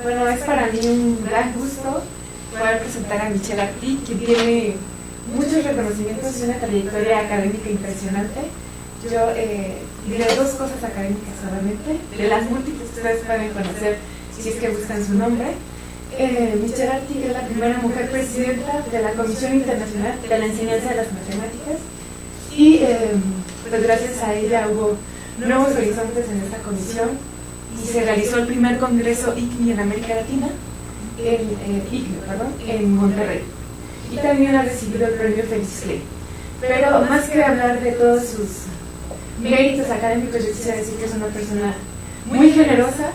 Bueno, es para mí un gran gusto poder presentar a Michelle Arti, que tiene muchos reconocimientos y una trayectoria académica impresionante. Yo diré dos cosas académicas solamente, de las múltiples que ustedes pueden conocer si es que buscan su nombre. Michelle Arti es la primera mujer presidenta de la Comisión Internacional de la Enseñanza de las Matemáticas y pues gracias a ella hubo nuevos horizontes en esta comisión y se realizó el primer congreso ICMI en América Latina, en Monterrey. Y también ha recibido el premio Félix Clay. Pero más que hablar de todos sus méritos académicos, yo quisiera decir que es una persona muy generosa,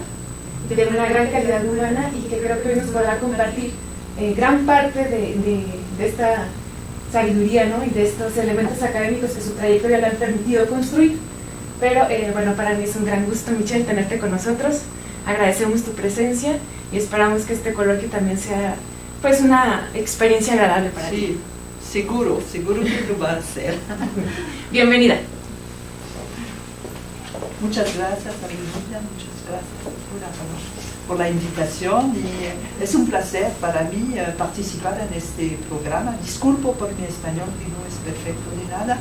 de una gran calidad humana y que creo que hoy nos podrá compartir gran parte de esta sabiduría, ¿no? Y de estos elementos académicos que su trayectoria le han permitido construir. Pero bueno, para mí es un gran gusto, Michelle, tenerte con nosotros. Agradecemos tu presencia y esperamos que este coloquio también sea pues una experiencia agradable para ti. Sí, seguro que lo va a ser. Bienvenida. Muchas gracias, Amelia, muchas gracias por la invitación y es un placer para mí participar en este programa. Disculpo por mi español que no es perfecto ni nada,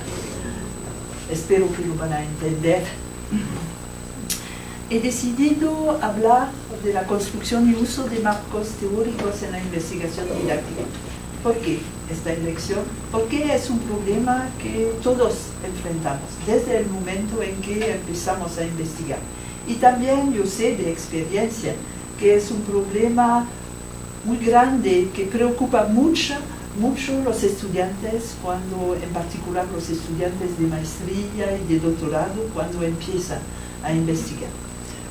espero que lo van a entender. He decidido hablar de la construcción y uso de marcos teóricos en la investigación didáctica. ¿Por qué esta elección? Porque es un problema que todos enfrentamos desde el momento en que empezamos a investigar. Y también yo sé de experiencia que es un problema muy grande que preocupa mucho los estudiantes, en particular los estudiantes de maestría y de doctorado, cuando empiezan a investigar.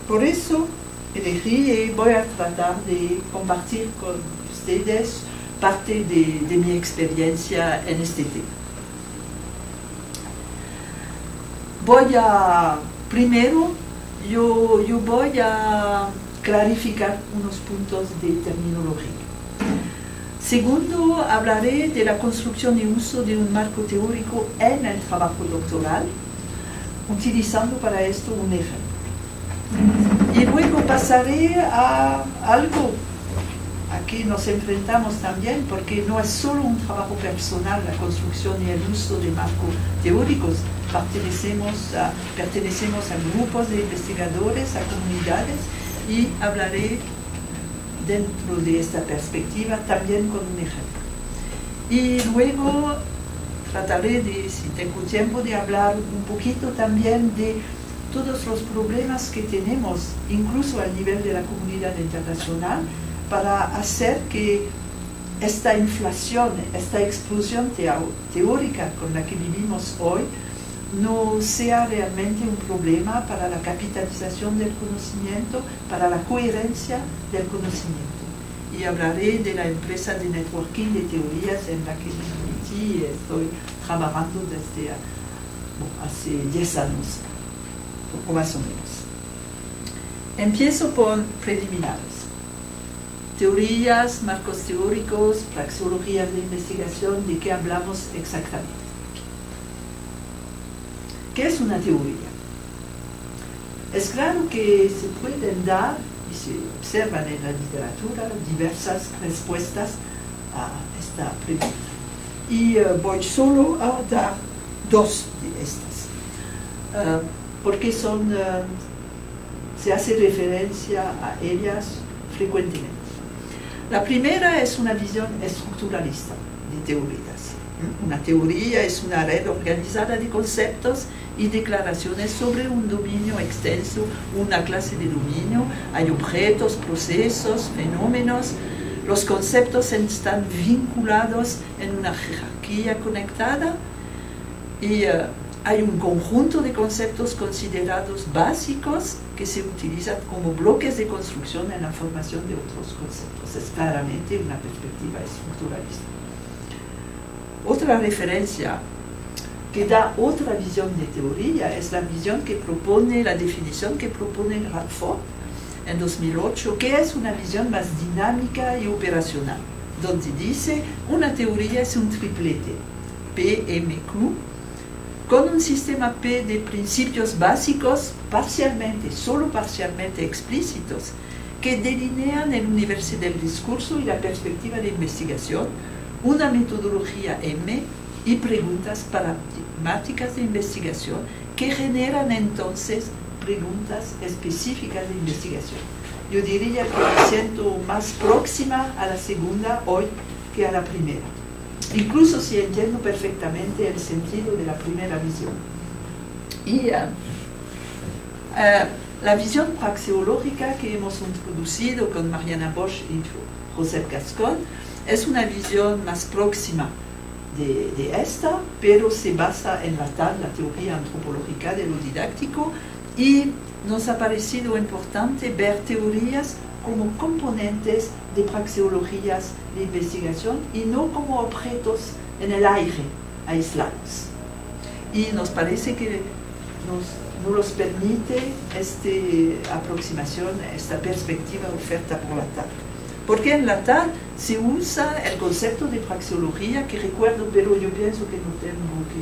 Por eso elegí y voy a tratar de compartir con ustedes parte de mi experiencia en este tema. Primero, yo voy a clarificar unos puntos de terminología. Segundo, hablaré de la construcción y uso de un marco teórico en el trabajo doctoral, utilizando para esto un ejemplo. Y luego pasaré a algo a que nos enfrentamos también, porque no es solo un trabajo personal, la construcción y el uso de marcos teóricos. Pertenecemos a grupos de investigadores, a comunidades, y hablaré dentro de esta perspectiva también con un ejemplo. Y luego trataré de, si tengo tiempo, de hablar un poquito también de todos los problemas que tenemos, incluso a nivel de la comunidad internacional, para hacer que esta inflación, esta explosión teórica con la que vivimos hoy, no sea realmente un problema para la capitalización del conocimiento, para la coherencia del conocimiento. Y hablaré de la empresa de networking de teorías en la que me metí y estoy trabajando desde hace 10 años, o más o menos. Empiezo por preliminares. Teorías, marcos teóricos, praxeologías de investigación, ¿de qué hablamos exactamente? ¿Qué es una teoría? Es claro que se pueden dar, y se observan en la literatura, diversas respuestas a esta pregunta. Y voy solo a dar dos de estas, porque se hace referencia a ellas frecuentemente. La primera es una visión estructuralista de teorías. Una teoría es una red organizada de conceptos y declaraciones sobre un dominio extenso, una clase de dominio. Hay objetos, procesos, fenómenos. Los conceptos están vinculados en una jerarquía conectada y hay un conjunto de conceptos considerados básicos que se utilizan como bloques de construcción en la formación de otros conceptos. Es claramente una perspectiva estructuralista. Otra referencia que da otra visión de teoría es la visión que propone, la definición que propone Radford en 2008, que es una visión más dinámica y operacional, donde dice una teoría es un triplete, PMQ, con un sistema P de principios básicos solo parcialmente explícitos, que delinean el universo del discurso y la perspectiva de investigación, una metodología M y preguntas paradigmáticas de investigación que generan entonces preguntas específicas de investigación. Yo diría que me siento más próxima a la segunda hoy que a la primera, incluso si entiendo perfectamente el sentido de la primera visión. Y la visión praxeológica que hemos introducido con Mariana Bosch y José Gascón es una visión más próxima de esta, pero se basa en la teoría antropológica de lo didáctico, y nos ha parecido importante ver teorías como componentes de praxeologías de investigación y no como objetos en el aire aislados. Y nos parece que nos permite esta aproximación, esta perspectiva oferta por la TAD. Porque en la TAD se usa el concepto de praxeología, que recuerdo, pero yo pienso que no tengo que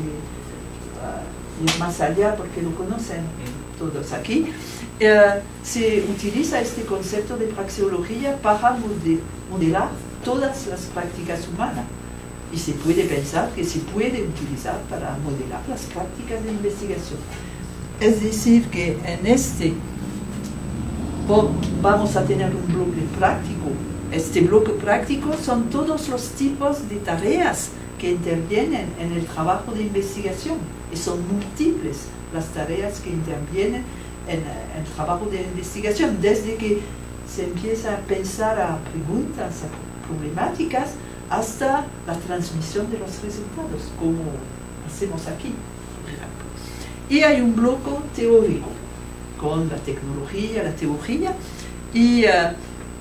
ir más allá porque lo conocen todos aquí. Se utiliza este concepto de praxeología para modelar todas las prácticas humanas. Y se puede pensar que se puede utilizar para modelar las prácticas de investigación. Es decir, que en este vamos a tener un bloque práctico. Este bloque práctico son todos los tipos de tareas que intervienen en el trabajo de investigación, y son múltiples las tareas que intervienen en el trabajo de investigación, desde que se empieza a pensar a preguntas, a problemáticas, hasta la transmisión de los resultados, como hacemos aquí, por ejemplo. Y hay un bloque teórico, con la tecnología, la teoría, y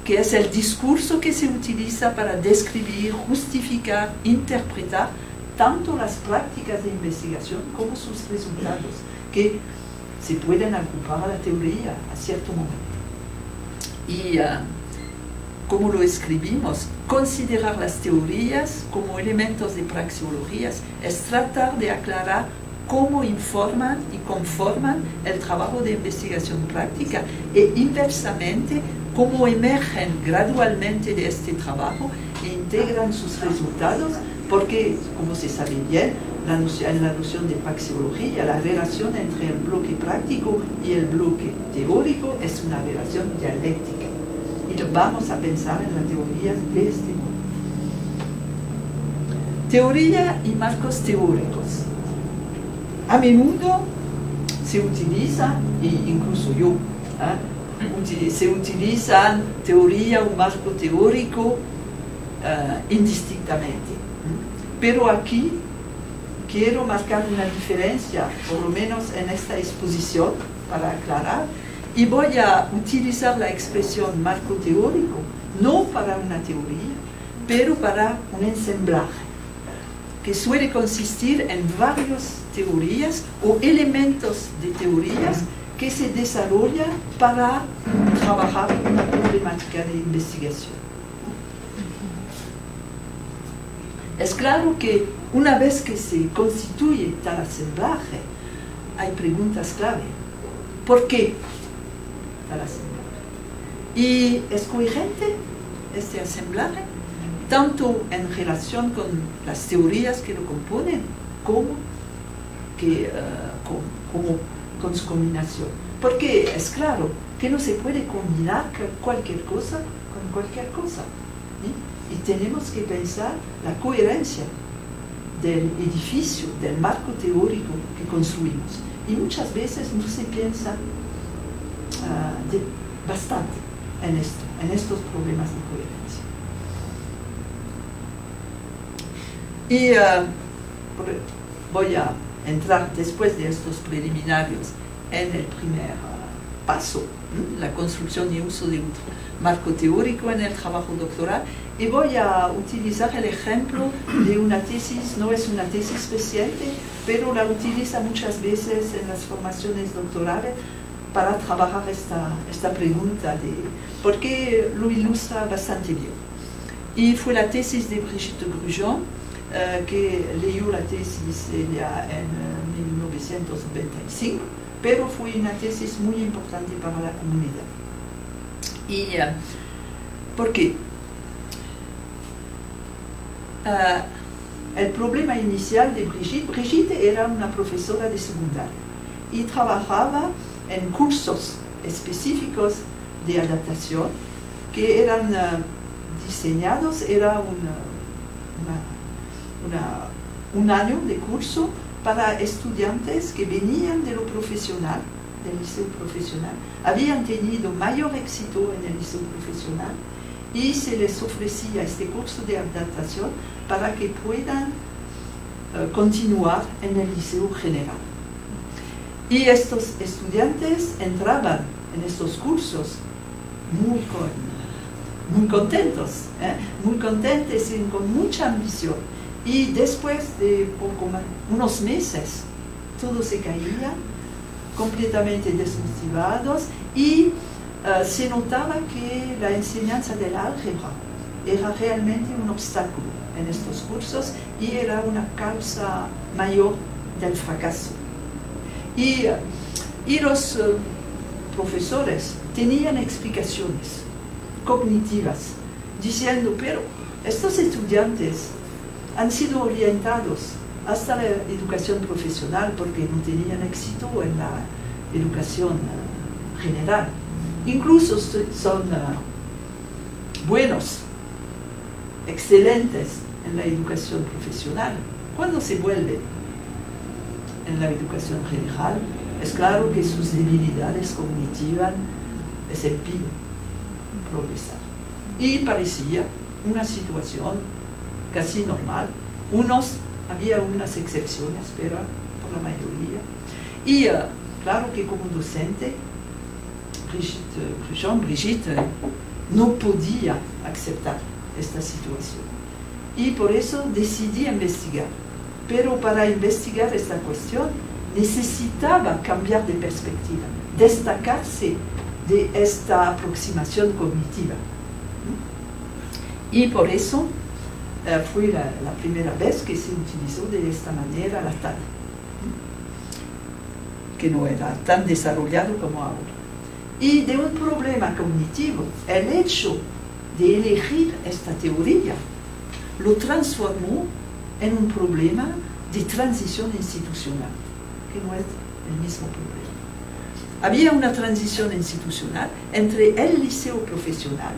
que es el discurso que se utiliza para describir, justificar, interpretar tanto las prácticas de investigación como sus resultados, que se pueden ocupar a la teoría a cierto momento. Y como lo escribimos, considerar las teorías como elementos de praxeologías es tratar de aclarar cómo informan y conforman el trabajo de investigación práctica, e inversamente cómo emergen gradualmente de este trabajo e integran sus resultados, porque, como se sabe bien, en la noción de praxeología, la relación entre el bloque práctico y el bloque teórico es una relación dialéctica. Y vamos a pensar en la teoría de este modo. Teoría y marcos teóricos. A menudo se utiliza, e incluso yo, se utilizan teoría o marco teórico indistintamente. Pero aquí quiero marcar una diferencia, por lo menos en esta exposición, para aclarar, y voy a utilizar la expresión marco teórico, no para una teoría, pero para un ensamblaje, que suele consistir en varias teorías o elementos de teorías que se desarrollan para trabajar una problemática de investigación. Es claro que una vez que se constituye tal ensamblaje, hay preguntas clave. ¿Por qué tal ensamblaje? ¿Y es coherente este ensamblaje? Tanto en relación con las teorías que lo componen, como con su combinación. Porque es claro que no se puede combinar cualquier cosa con cualquier cosa. Y tenemos que pensar la coherencia del edificio, del marco teórico que construimos. Y muchas veces no se piensa bastante en estos problemas de coherencia. Y voy a entrar después de estos preliminarios en el primer paso, la construcción y uso de un marco teórico en el trabajo doctoral, y voy a utilizar el ejemplo de una tesis. No es una tesis reciente, pero la utiliza muchas veces en las formaciones doctorales para trabajar esta pregunta, porque lo ilustra bastante bien. Y fue la tesis de Brigitte Grujon, que leyó la tesis ya en 1995, pero fue una tesis muy importante para la comunidad. ¿Por qué? El problema inicial de Brigitte era una profesora de secundaria y trabajaba en cursos específicos de adaptación que eran diseñados, era un año de curso para estudiantes que venían de lo profesional, del liceo profesional, habían tenido mayor éxito en el liceo profesional y se les ofrecía este curso de adaptación para que puedan continuar en el liceo general. Y estos estudiantes entraban en estos cursos muy contentos y con mucha ambición. Y después de unos meses, todo se caía, completamente desmotivados, y se notaba que la enseñanza del álgebra era realmente un obstáculo en estos cursos y era una causa mayor del fracaso. Y los profesores tenían explicaciones cognitivas diciendo, pero estos estudiantes han sido orientados hasta la educación profesional porque no tenían éxito en la educación general. Incluso son buenos, excelentes en la educación profesional. Cuando se vuelven en la educación general, es claro que sus debilidades cognitivas les impiden progresar. Y parecía una situación casi normal. Había unas excepciones, pero por la mayoría. Y claro que como docente, Brigitte no podía aceptar esta situación. Y por eso decidí investigar. Pero para investigar esta cuestión necesitaba cambiar de perspectiva, destacarse de esta aproximación cognitiva. Y por eso fue la primera vez que se utilizó de esta manera la TAD, que no era tan desarrollado como ahora. Y de un problema cognitivo, el hecho de elegir esta teoría lo transformó en un problema de transición institucional, que no es el mismo problema. Había una transición institucional entre el liceo profesional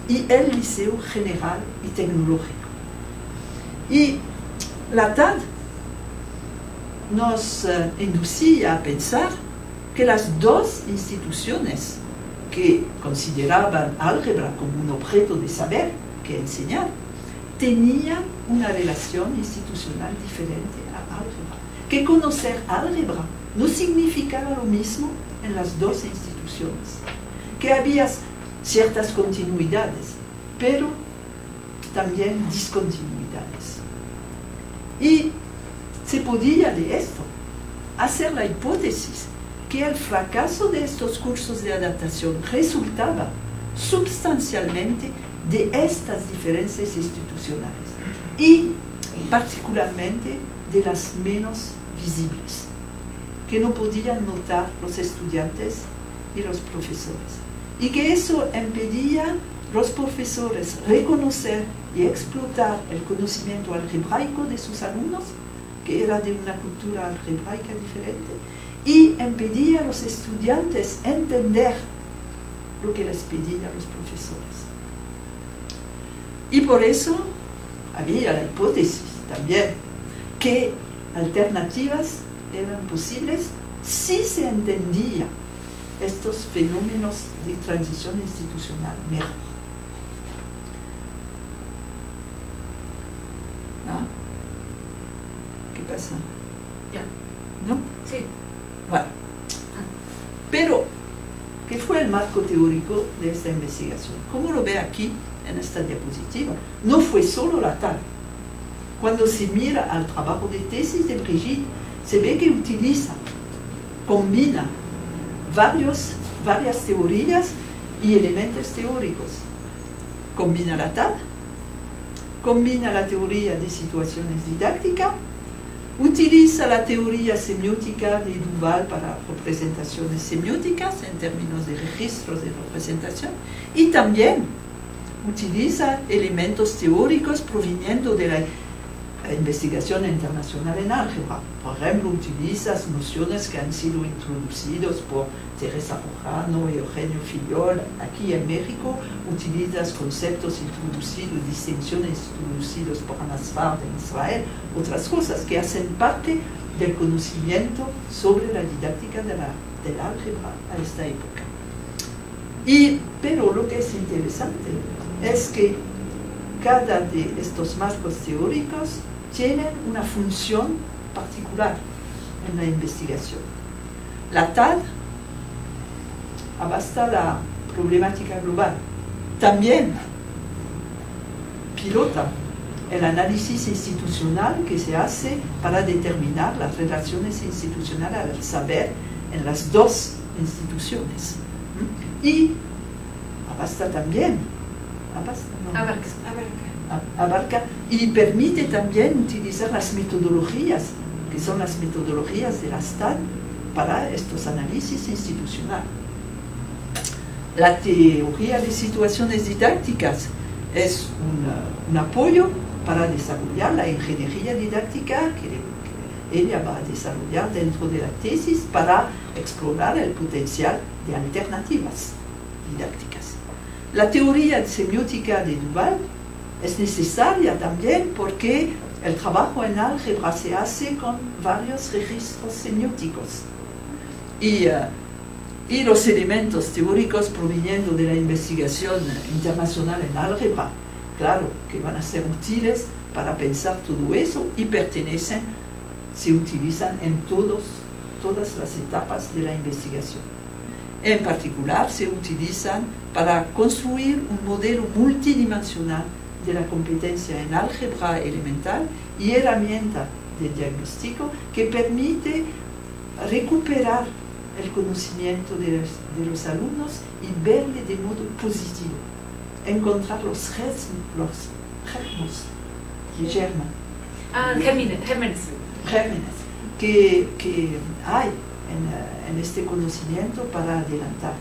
y el liceo general y tecnológico. Y la TAD nos inducía a pensar que las dos instituciones que consideraban álgebra como un objeto de saber que enseñar, tenían una relación institucional diferente a álgebra. Que conocer álgebra no significaba lo mismo en las dos instituciones. Que había ciertas continuidades, pero también discontinuidades. Y se podía de esto hacer la hipótesis que el fracaso de estos cursos de adaptación resultaba sustancialmente de estas diferencias institucionales y particularmente de las menos visibles, que no podían notar los estudiantes y los profesores, y que eso impedía a los profesores reconocer y explotar el conocimiento algebraico de sus alumnos, que era de una cultura algebraica diferente, y impedía a los estudiantes entender lo que les pedían los profesores. Y por eso había la hipótesis también que alternativas eran posibles si se entendía estos fenómenos de transición institucional mejor. ¿Ah? ¿Qué pasa? Ya. ¿No? Sí. Bueno. Pero, ¿qué fue el marco teórico de esta investigación? Como lo ve aquí en esta diapositiva, no fue solo la TAD. Cuando se mira al trabajo de tesis de Brigitte, se ve que combina varias teorías y elementos teóricos. Combina la TAD, combina la teoría de situaciones didácticas, Utiliza la teoría semiótica de Duval para representaciones semióticas en términos de registros de representación y también utiliza elementos teóricos proveniendo de la investigación internacional en álgebra. Por ejemplo, utiliza nociones que han sido introducidas por Teresa Rojano y Eugenio Fillol aquí en México, utiliza conceptos introducidos, distinciones introducidas por Hannah Sfard en Israel, otras cosas que hacen parte del conocimiento sobre la didáctica del álgebra a esta época. Pero lo que es interesante es que cada de estos marcos teóricos tienen una función particular en la investigación. La TAD abarca la problemática global. También pilota el análisis institucional que se hace para determinar las relaciones institucionales al saber en las dos instituciones. Y abarca y permite también utilizar las metodologías, que son las metodologías de la STAD, para estos análisis institucionales. La teoría de situaciones didácticas es un apoyo para desarrollar la ingeniería didáctica que ella va a desarrollar dentro de la tesis para explorar el potencial de alternativas didácticas. La teoría semiótica de Duval es necesaria también porque el trabajo en álgebra se hace con varios registros semióticos y los elementos teóricos proveniendo de la investigación internacional en álgebra, claro que van a ser útiles para pensar todo eso y se utilizan en todas las etapas de la investigación. En particular se utilizan para construir un modelo multidimensional de la competencia en álgebra elemental y herramienta de diagnóstico que permite recuperar el conocimiento de los alumnos y verle de modo positivo, encontrar los gérmenes que hay en este conocimiento para adelantar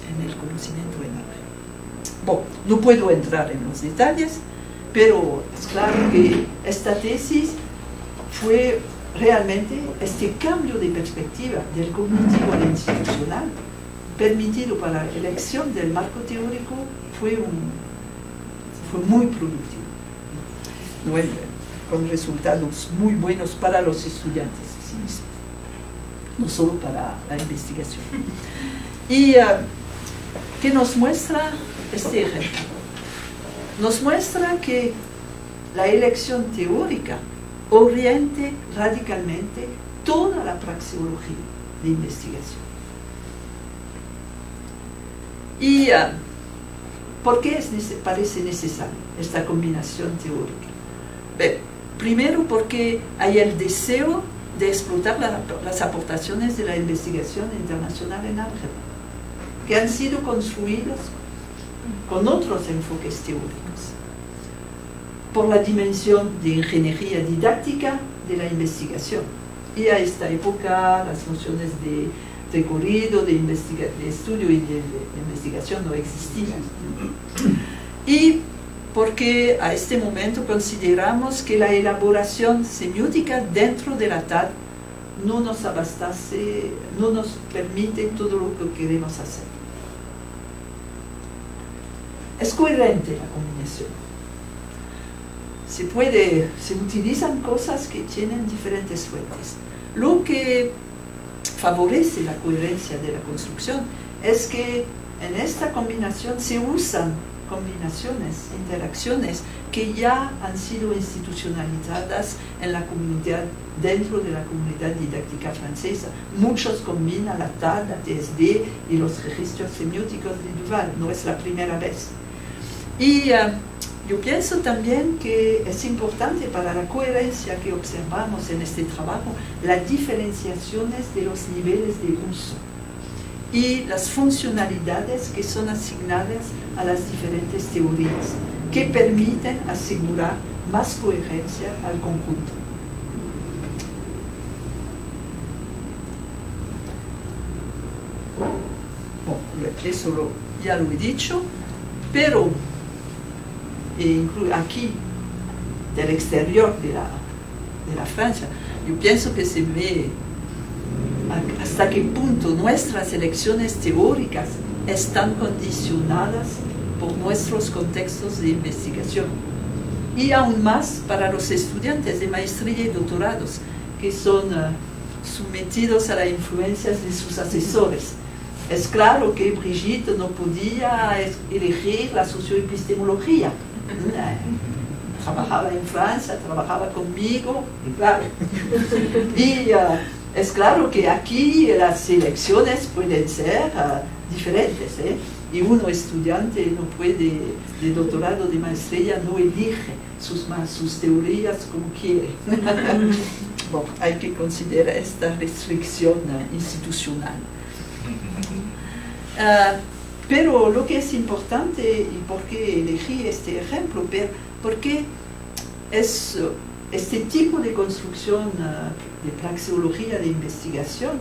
en el conocimiento en álgebra. Bueno, no puedo entrar en los detalles, pero es claro que esta tesis fue realmente este cambio de perspectiva del cognitivo al institucional, permitido para la elección del marco teórico, fue muy productivo, con resultados muy buenos para los estudiantes, no solo para la investigación. Y ¿qué nos muestra este ejemplo? Nos muestra que la elección teórica oriente radicalmente toda la praxeología de investigación. ¿Y por qué parece necesaria esta combinación teórica? Primero porque hay el deseo de explotar las aportaciones de la investigación internacional en álgebra, que han sido construidos con otros enfoques teóricos, por la dimensión de ingeniería didáctica de la investigación. Y a esta época las nociones de recorrido, de estudio y de investigación no existían. Y porque a este momento consideramos que la elaboración semiótica dentro de la TAD no nos permite todo lo que queremos hacer. Es coherente la combinación. Se utilizan cosas que tienen diferentes fuentes. Lo que favorece la coherencia de la construcción es que en esta combinación se usan interacciones que ya han sido institucionalizadas en la comunidad, dentro de la comunidad didáctica francesa. Muchos combinan la TAD, la TSD y los registros semióticos de Duval, no es la primera vez. Y yo pienso también que es importante para la coherencia que observamos en este trabajo las diferenciaciones de los niveles de uso y las funcionalidades que son asignadas a las diferentes teorías, que permiten asegurar más coherencia al conjunto. eso ya lo he dicho, pero aquí, del exterior de la Francia, yo pienso que se ve hasta qué punto nuestras elecciones teóricas están condicionadas por nuestros contextos de investigación. Y aún más para los estudiantes de maestría y doctorados, que son sometidos a las influencias de sus asesores. Es claro que Brigitte no podía elegir la socioepistemología. Trabajaba en Francia, trabajaba conmigo, y claro. Y es claro que aquí las elecciones pueden ser diferentes, y uno estudiante no puede, de doctorado, de maestría, no elige sus teorías como quiere. Bueno, hay que considerar esta restricción institucional. Pero lo que es importante, y por qué elegí este ejemplo, porque este tipo de construcción de praxeología de investigación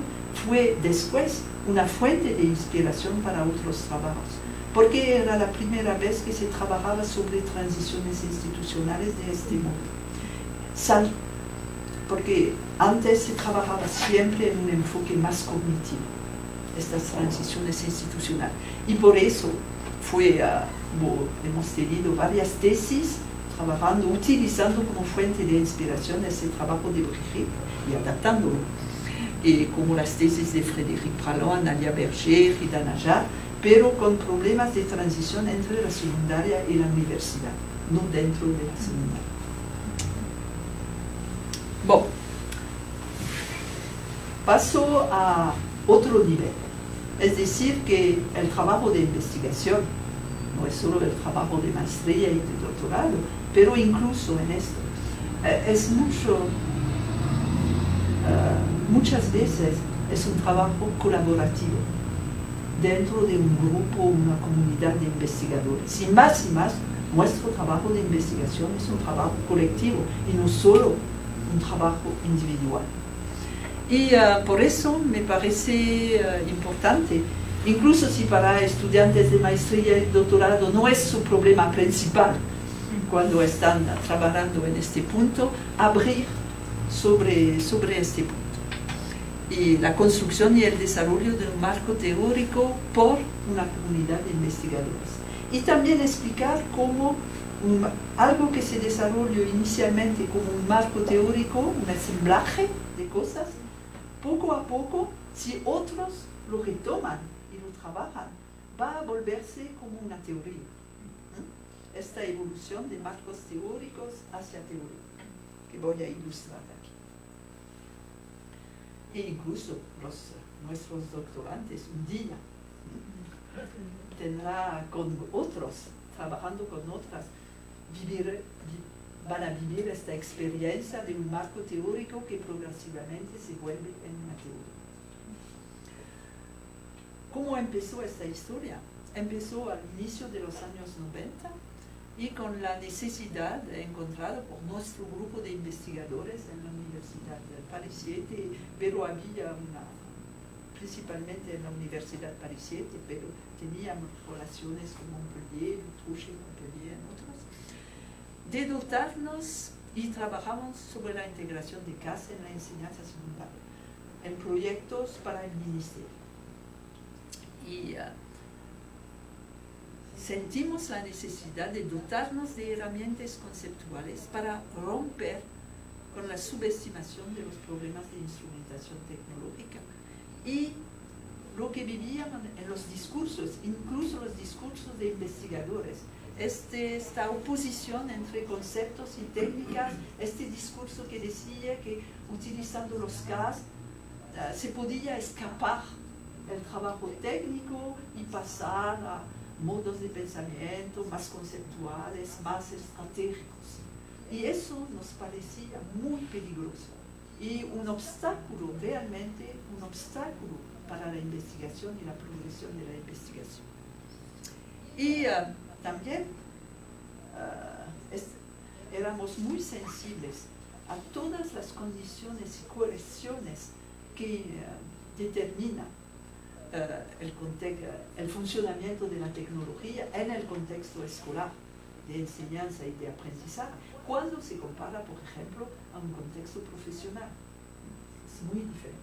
fue después una fuente de inspiración para otros trabajos, porque era la primera vez que se trabajaba sobre transiciones institucionales de este modo. Porque antes se trabajaba siempre en un enfoque más cognitivo, estas transiciones institucionales. Y por eso hemos tenido varias tesis trabajando, utilizando como fuente de inspiración ese trabajo de Brigitte y adaptándolo. Como las tesis de Frédéric Pralon, Nadia Berger y Dana Jarre, pero con problemas de transición entre la secundaria y la universidad, no dentro de la secundaria. Bueno, paso a otro nivel. Es decir, que el trabajo de investigación no es solo el trabajo de maestría y de doctorado, pero incluso en esto es muchas veces es un trabajo colaborativo dentro de un grupo, una comunidad de investigadores. Y más, nuestro trabajo de investigación es un trabajo colectivo y no solo un trabajo individual. Y por eso me parece importante, incluso si para estudiantes de maestría y doctorado no es su problema principal cuando están trabajando en este punto, abrir sobre este punto. Y la construcción y el desarrollo de un marco teórico por una comunidad de investigadores. Y también explicar cómo algo que se desarrolló inicialmente como un marco teórico, un ensamblaje de cosas, poco a poco, si otros lo retoman y lo trabajan, va a volverse como una teoría. Esta evolución de marcos teóricos hacia teoría, que voy a ilustrar aquí. E incluso nuestros doctorantes un día tendrá con otros, trabajando con otras, van a vivir esta experiencia de un marco teórico que progresivamente se vuelve en una teoría. ¿Cómo empezó esta historia? Empezó al inicio de los años 90 y con la necesidad encontrada por nuestro grupo de investigadores en la Universidad de Paris 7, pero había principalmente en la Universidad Paris 7, pero teníamos relaciones con Montpellier, Toulouse, Montpellier, en otros, de dotarnos y trabajamos sobre la integración de CAS en la enseñanza secundaria, en proyectos para el ministerio. Y sentimos la necesidad de dotarnos de herramientas conceptuales para romper con la subestimación de los problemas de instrumentación tecnológica y lo que vivíamos en los discursos, incluso los discursos de investigadores, esta oposición entre conceptos y técnicas, este discurso que decía que utilizando los CAS se podía escapar el trabajo técnico y pasar a modos de pensamiento más conceptuales, más estratégicos. Y eso nos parecía muy peligroso y un obstáculo, realmente un obstáculo para la investigación y la progresión de la investigación. Y también éramos muy sensibles a todas las condiciones y coerciones que determinan el funcionamiento de la tecnología en el contexto escolar de enseñanza y de aprendizaje, cuando se compara, por ejemplo, a un contexto profesional. Es muy diferente.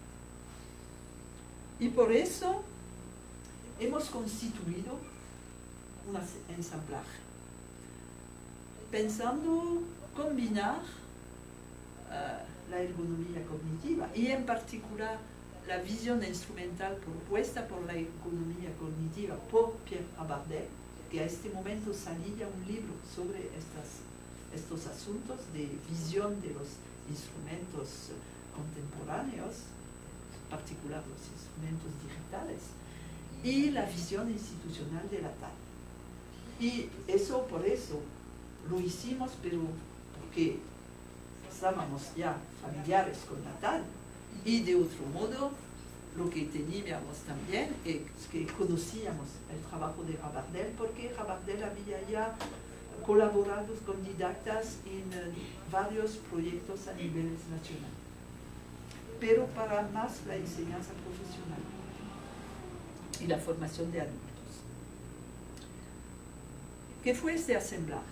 Y por eso hemos constituido un ensamblaje, pensando combinar la ergonomía cognitiva y en particular la visión instrumental propuesta por la ergonomía cognitiva por Pierre Abardel, que a este momento salía un libro sobre estos asuntos de visión de los instrumentos contemporáneos, en particular los instrumentos digitales, y la visión institucional de la TAD. Y eso, por eso, lo hicimos, pero porque estábamos ya familiares con la TAD, y de otro modo, lo que teníamos también es que conocíamos el trabajo de Rabardel, porque Rabardel había ya colaborado con didactas en varios proyectos a niveles nacionales, pero para más la enseñanza profesional y la formación de adultos. ¿Qué fue este asamblaje?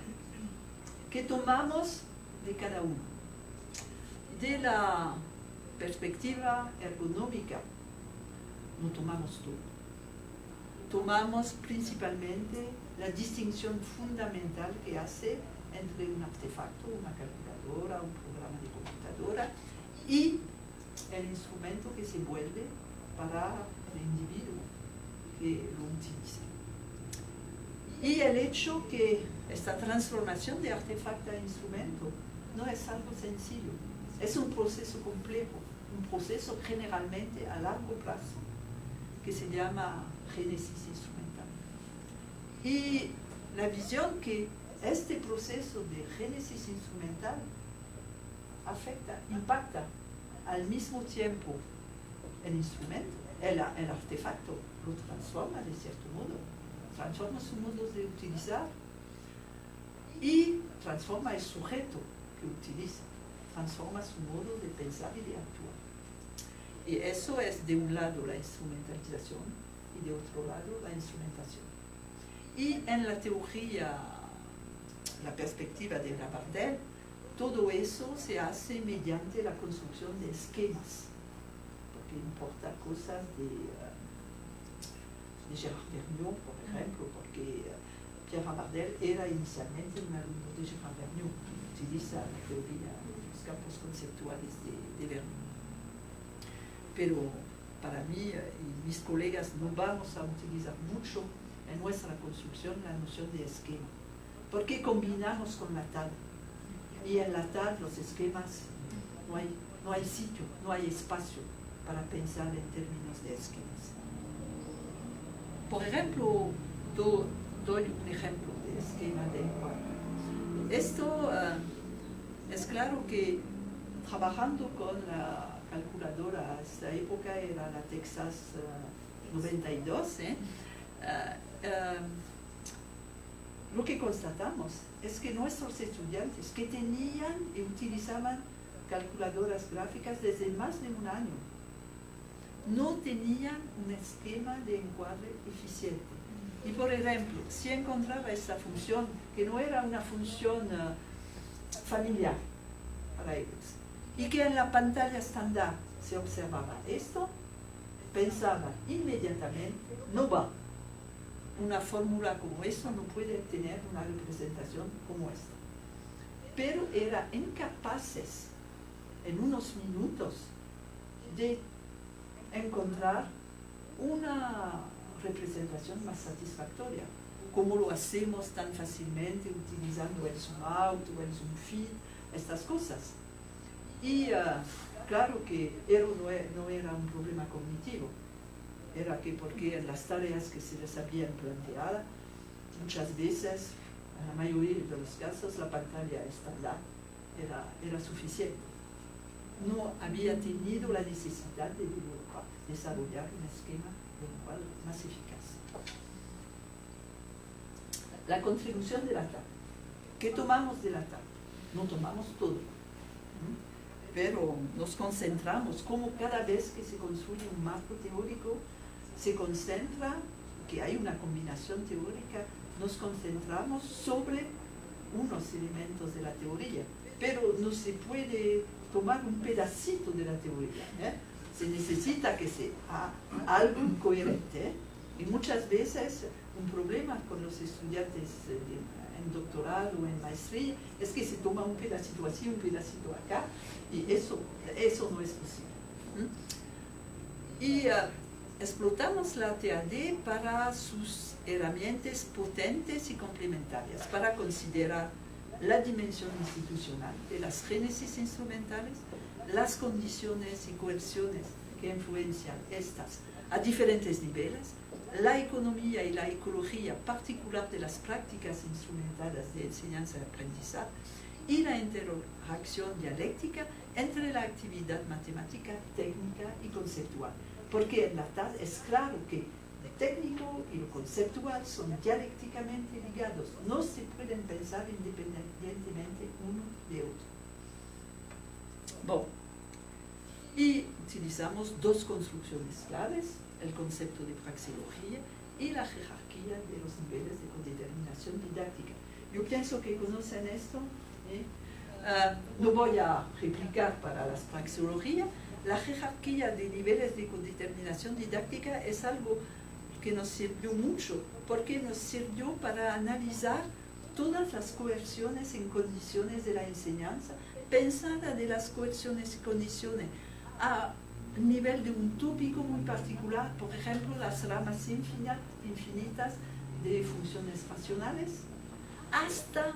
¿Qué tomamos de cada uno? De la perspectiva ergonómica, no tomamos todo. Tomamos principalmente la distinción fundamental que hace entre un artefacto, una calculadora, un programa de computadora, y el instrumento que se vuelve para el individuo que lo utiliza. Y el hecho que esta transformación de artefacto a instrumento no es algo sencillo, es un proceso complejo, un proceso generalmente a largo plazo, que se llama génesis instrumental. Y la visión que este proceso de génesis instrumental impacta al mismo tiempo el instrumento, el artefacto, lo transforma de cierto modo, transforma su modo de utilizar y transforma el sujeto que utiliza, transforma su modo de pensar y de actuar. Y eso es de un lado la instrumentalización y de otro lado la instrumentación. Y en la teoría, la perspectiva de Rabardel, todo eso se hace mediante la construcción de esquemas, porque importa cosas de Gérard Vergniaud, por ejemplo, porque Pierre Rabardel era inicialmente un alumno de Gérard Vergniaud, utiliza la teoría de los campos conceptuales de Vergniaud. Pero para mí y mis colegas no vamos a utilizar mucho en nuestra construcción la noción de esquema, porque combinamos con la TAD, y en la TAD los esquemas no hay sitio, no hay espacio para pensar en términos de esquemas. Por ejemplo, doy un ejemplo de esquema de lenguaje. Esto es claro que trabajando con la calculadora, a esta época era la Texas 92, lo que constatamos es que nuestros estudiantes que tenían y utilizaban calculadoras gráficas desde más de un año, no tenían un esquema de encuadre eficiente. Y por ejemplo, si encontraba esta función, que no era una función familiar para ellos, y que en la pantalla estándar se observaba esto, pensaba inmediatamente, no va. Una fórmula como esta no puede tener una representación como esta. Pero eran incapaces en unos minutos de encontrar una representación más satisfactoria, como lo hacemos tan fácilmente utilizando el zoom out o el zoom fit, estas cosas. Y claro que no era un problema cognitivo, era que porque en las tareas que se les habían planteado, muchas veces, en la mayoría de los casos, la pantalla estándar era suficiente. No había tenido la necesidad de desarrollar un esquema mental más eficaz. La contribución de la TAP. ¿Qué tomamos de la TAP? No tomamos todo, pero nos concentramos como cada vez que se construye un marco teórico se concentra, que hay una combinación teórica, nos concentramos sobre unos elementos de la teoría, pero no se puede tomar un pedacito de la teoría, se necesita que sea algo coherente, y muchas veces un problema con los estudiantes en doctorado o en maestría es que se toma un pedacito así, un pedacito acá, y eso no es posible. Y explotamos la TAD para sus herramientas potentes y complementarias, para considerar la dimensión institucional de las génesis instrumentales, las condiciones y coerciones que influencian estas a diferentes niveles, la economía y la ecología particular de las prácticas instrumentales de enseñanza y aprendizaje, y la interacción dialéctica entre la actividad matemática, técnica y conceptual. Porque en la TAD es claro que lo técnico y lo conceptual son dialécticamente ligados, no se pueden pensar independientemente uno de otro. Bueno, y utilizamos dos construcciones claves, el concepto de praxeología y la jerarquía de los niveles de codeterminación didáctica. Yo pienso que conocen esto. No voy a replicar para la praxeología. La jerarquía de niveles de codeterminación didáctica es algo que nos sirvió mucho, porque nos sirvió para analizar todas las coerciones en condiciones de la enseñanza, pensada de las coerciones y condiciones a nivel de un tópico muy particular, por ejemplo, las ramas infinitas de funciones racionales, hasta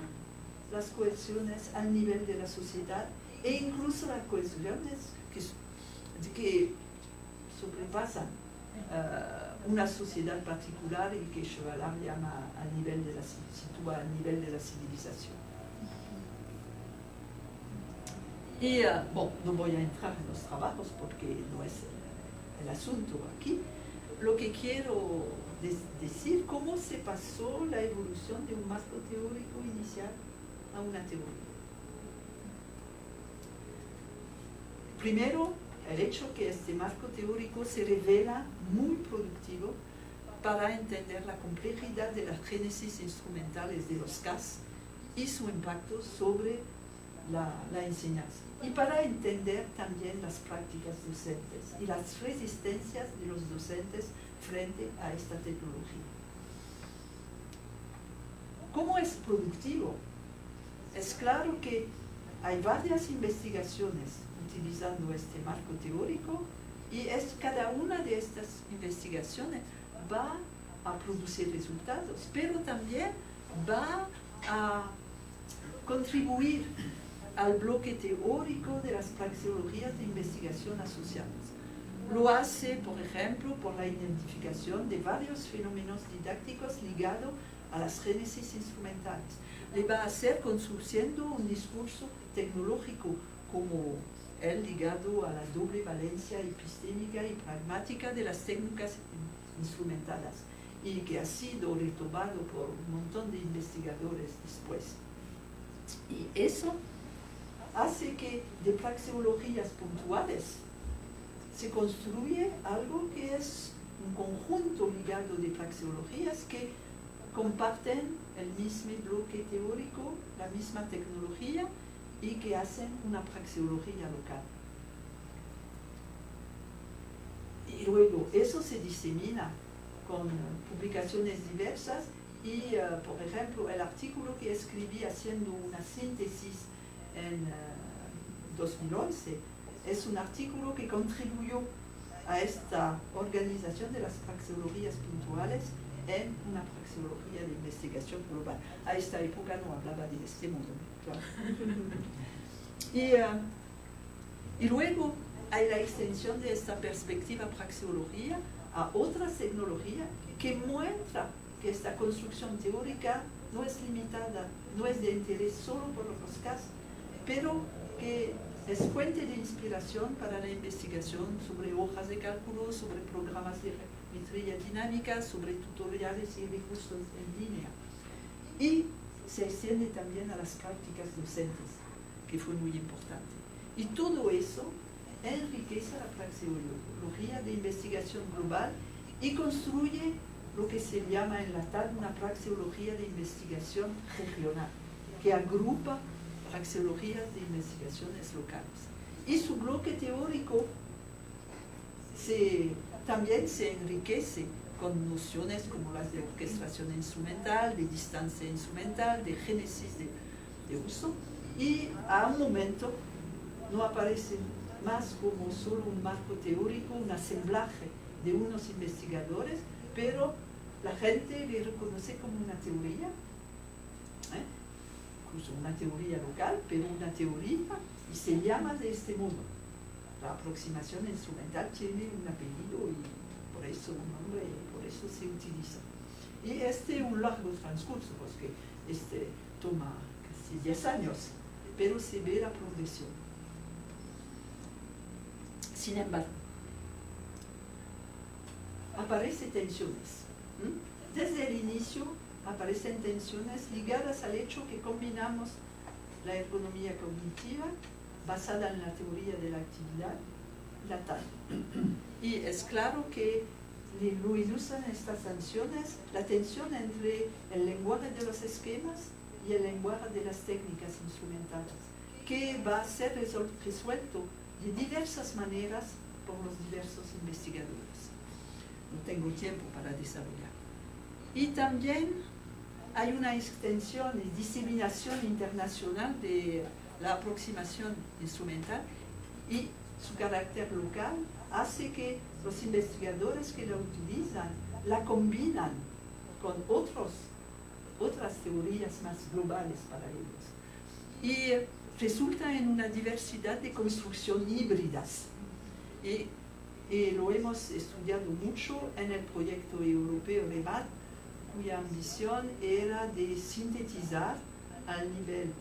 las coerciones al nivel de la sociedad e incluso las coerciones que sobrepasan una sociedad particular y que Chevalier llama sitúa al nivel de la civilización. Y no voy a entrar en los trabajos porque no es el asunto aquí. Lo que quiero decir, cómo se pasó la evolución de un marco teórico inicial a una teoría. Primero, el hecho que este marco teórico se revela muy productivo para entender la complejidad de las génesis instrumentales de los CAS y su impacto sobre la enseñanza, y para entender también las prácticas docentes y las resistencias de los docentes frente a esta tecnología. ¿Cómo es productivo? Es claro que hay varias investigaciones utilizando este marco teórico y cada una de estas investigaciones va a producir resultados, pero también va a contribuir al bloque teórico de las praxeologías de investigación asociadas. Lo hace, por ejemplo, por la identificación de varios fenómenos didácticos ligados a las génesis instrumentales. Le va a hacer construyendo un discurso tecnológico como el ligado a la doble valencia epistémica y pragmática de las técnicas instrumentadas y que ha sido retomado por un montón de investigadores después. Y eso hace que de praxeologías puntuales se construye algo que es un conjunto ligado de praxeologías que comparten el mismo bloque teórico, la misma tecnología y que hacen una praxeología local. Y luego eso se disemina con publicaciones diversas y, por ejemplo, el artículo que escribí haciendo una síntesis en 2011 es un artículo que contribuyó a esta organización de las praxeologías puntuales en una praxeología de investigación global. A esta época no hablaba de este modo, claro. Y luego hay la extensión de esta perspectiva praxeología a otras tecnologías que muestra que esta construcción teórica no es limitada, no es de interés solo por los casos, pero que es fuente de inspiración para la investigación sobre hojas de cálculo, sobre programas de geometría dinámica, sobre tutoriales y recursos en línea. Y se extiende también a las prácticas docentes, que fue muy importante. Y todo eso enriquece la praxeología de investigación global y construye lo que se llama en la TAD una praxeología de investigación regional, que agrupa praxeologías de investigaciones locales. Y su bloque teórico también se enriquece con nociones como las de orquestación instrumental, de distancia instrumental, de génesis de uso, y a un momento no aparece más como solo un marco teórico, un asemblaje de unos investigadores, pero la gente le reconoce como una teoría, incluso una teoría local, pero una teoría, y se llama de este modo. La aproximación instrumental tiene un apellido y por eso un nombre y por eso se utiliza. Y un largo transcurso, porque toma casi 10 años, pero se ve la progresión. Sin embargo, aparecen tensiones. Desde el inicio aparecen tensiones ligadas al hecho que combinamos la ergonomía cognitiva basada en la teoría de la actividad, la TAD. Y es claro que lo ilustran estas tensiones, la tensión entre el lenguaje de los esquemas y el lenguaje de las técnicas instrumentales, que va a ser resuelto de diversas maneras por los diversos investigadores. No tengo tiempo para desarrollar. Y también hay una extensión y diseminación internacional de la aproximación instrumental, y su carácter local hace que los investigadores que la utilizan la combinan con otras teorías más globales para ellos. Y resulta en una diversidad de construcción híbridas. Y lo hemos estudiado mucho en el proyecto europeo REMAT, cuya ambición era de sintetizar al nivel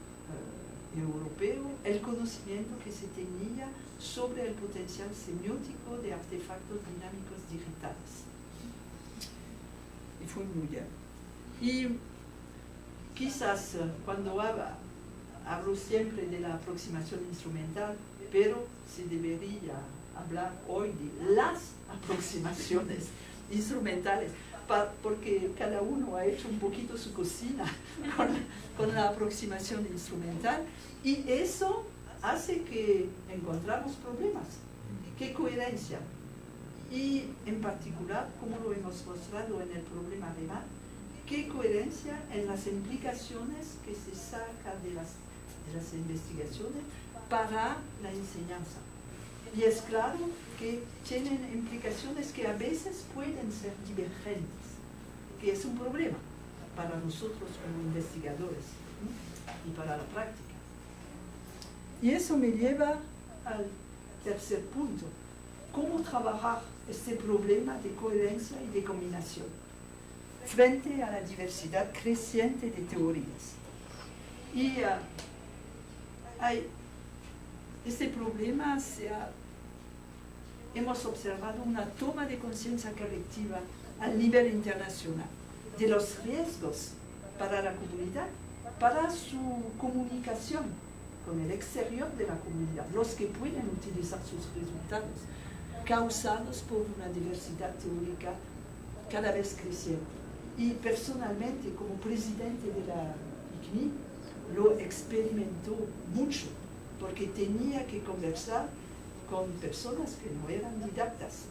europeo el conocimiento que se tenía sobre el potencial semiótico de artefactos dinámicos digitales. Y fue muy bien. Y quizás cuando hablo siempre de la aproximación instrumental, pero se debería hablar hoy de las aproximaciones instrumentales, porque cada uno ha hecho un poquito su cocina con la aproximación instrumental, y eso hace que encontramos problemas. ¿Qué coherencia? Y en particular, como lo hemos mostrado en el problema REMAT, ¿qué coherencia en las implicaciones que se saca de las investigaciones para la enseñanza? Y es claro que tienen implicaciones que a veces pueden ser divergentes, que es un problema para nosotros como investigadores, ¿no? Y para la práctica. Y eso me lleva al tercer punto: cómo trabajar este problema de coherencia y de combinación frente a la diversidad creciente de teorías. Y este problema hemos observado una toma de conciencia colectiva a nivel internacional de los riesgos para la comunidad, para su comunicación con el exterior de la comunidad, los que pueden utilizar sus resultados, causados por una diversidad teórica cada vez creciente. Y personalmente, como presidente de la ICNI, lo experimentó mucho, porque tenía que conversar con personas que no eran didactas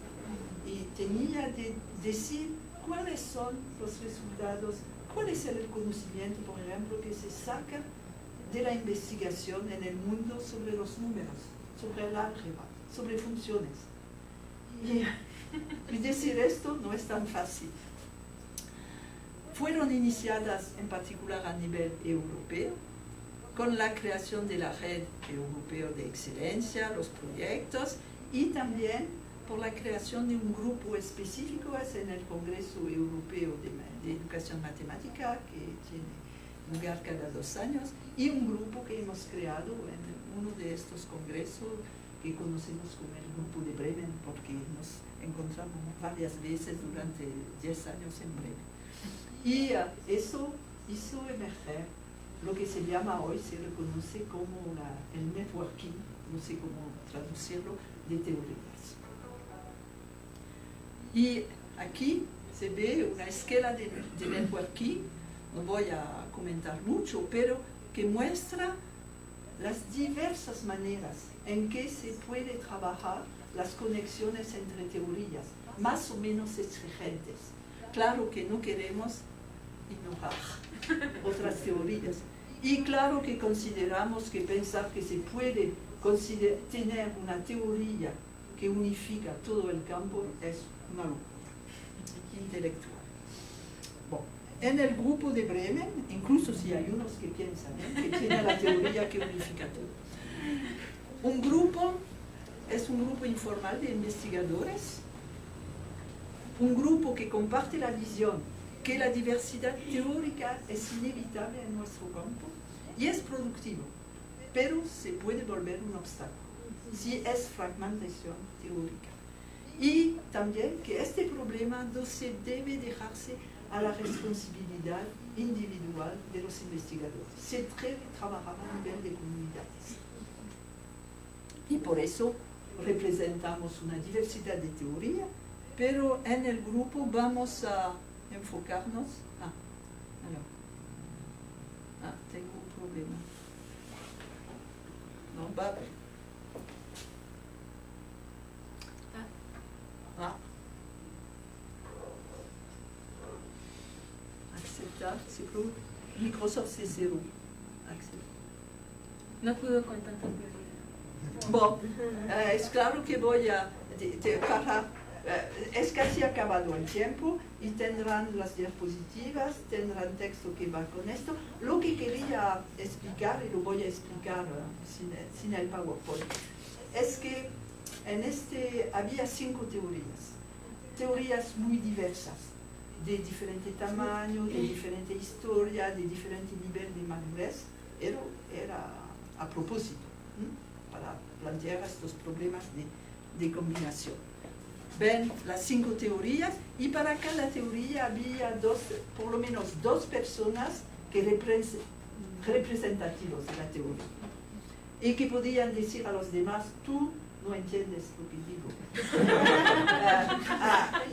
y tenía que decir cuáles son los resultados, cuál es el conocimiento, por ejemplo, que se saca de la investigación en el mundo sobre los números, sobre el álgebra, sobre funciones. Y decir esto no es tan fácil. Fueron iniciadas en particular a nivel europeo, con la creación de la Red Europea de Excelencia, los proyectos, y también por la creación de un grupo específico en el Congreso Europeo de Educación Matemática, que tiene lugar cada 2 años, y un grupo que hemos creado en uno de estos congresos que conocemos como el Grupo de Bremen, porque nos encontramos varias veces durante 10 años en Bremen. Y eso hizo emerger lo que se llama hoy, se reconoce como el networking, no sé cómo traducirlo, de teorías. Y aquí se ve una escala de networking, no voy a comentar mucho, pero que muestra las diversas maneras en que se puede trabajar las conexiones entre teorías, más o menos exigentes. Claro que no queremos ignorar otras teorías. Y claro que consideramos que pensar que se puede tener una teoría que unifica todo el campo es una locura intelectual. Bueno, en el grupo de Bremen, incluso si hay unos que piensan que tiene la teoría que unifica todo. Un grupo es un grupo informal de investigadores, un grupo que comparte la visión que la diversidad teórica es inevitable en nuestro campo y es productivo, pero se puede volver un obstáculo si es fragmentación teórica. Y también que este problema no se debe dejarse a la responsabilidad individual de los investigadores. Se debe trabajar a nivel de comunidades. Y por eso representamos una diversidad de teoría, pero en el grupo vamos a enfocarnos. Tengo un problema. No, va a ver. Aceptar, se produce. Microsoft se cerró. Aceptar. No pudo con tanta prioridad. Bueno, es claro que voy a es casi acabado el tiempo y tendrán las diapositivas, tendrán texto que va con esto. Lo que quería explicar, y lo voy a explicar sin el PowerPoint, es que había 5 teorías muy diversas, de diferente tamaño, de diferente historia, de diferente nivel de madurez. Era a propósito, para plantear estos problemas de combinación. Ven las 5 teorías y para cada teoría había por lo menos dos personas que representativos de la teoría y que podían decir a los demás: tú no entiendes lo que digo.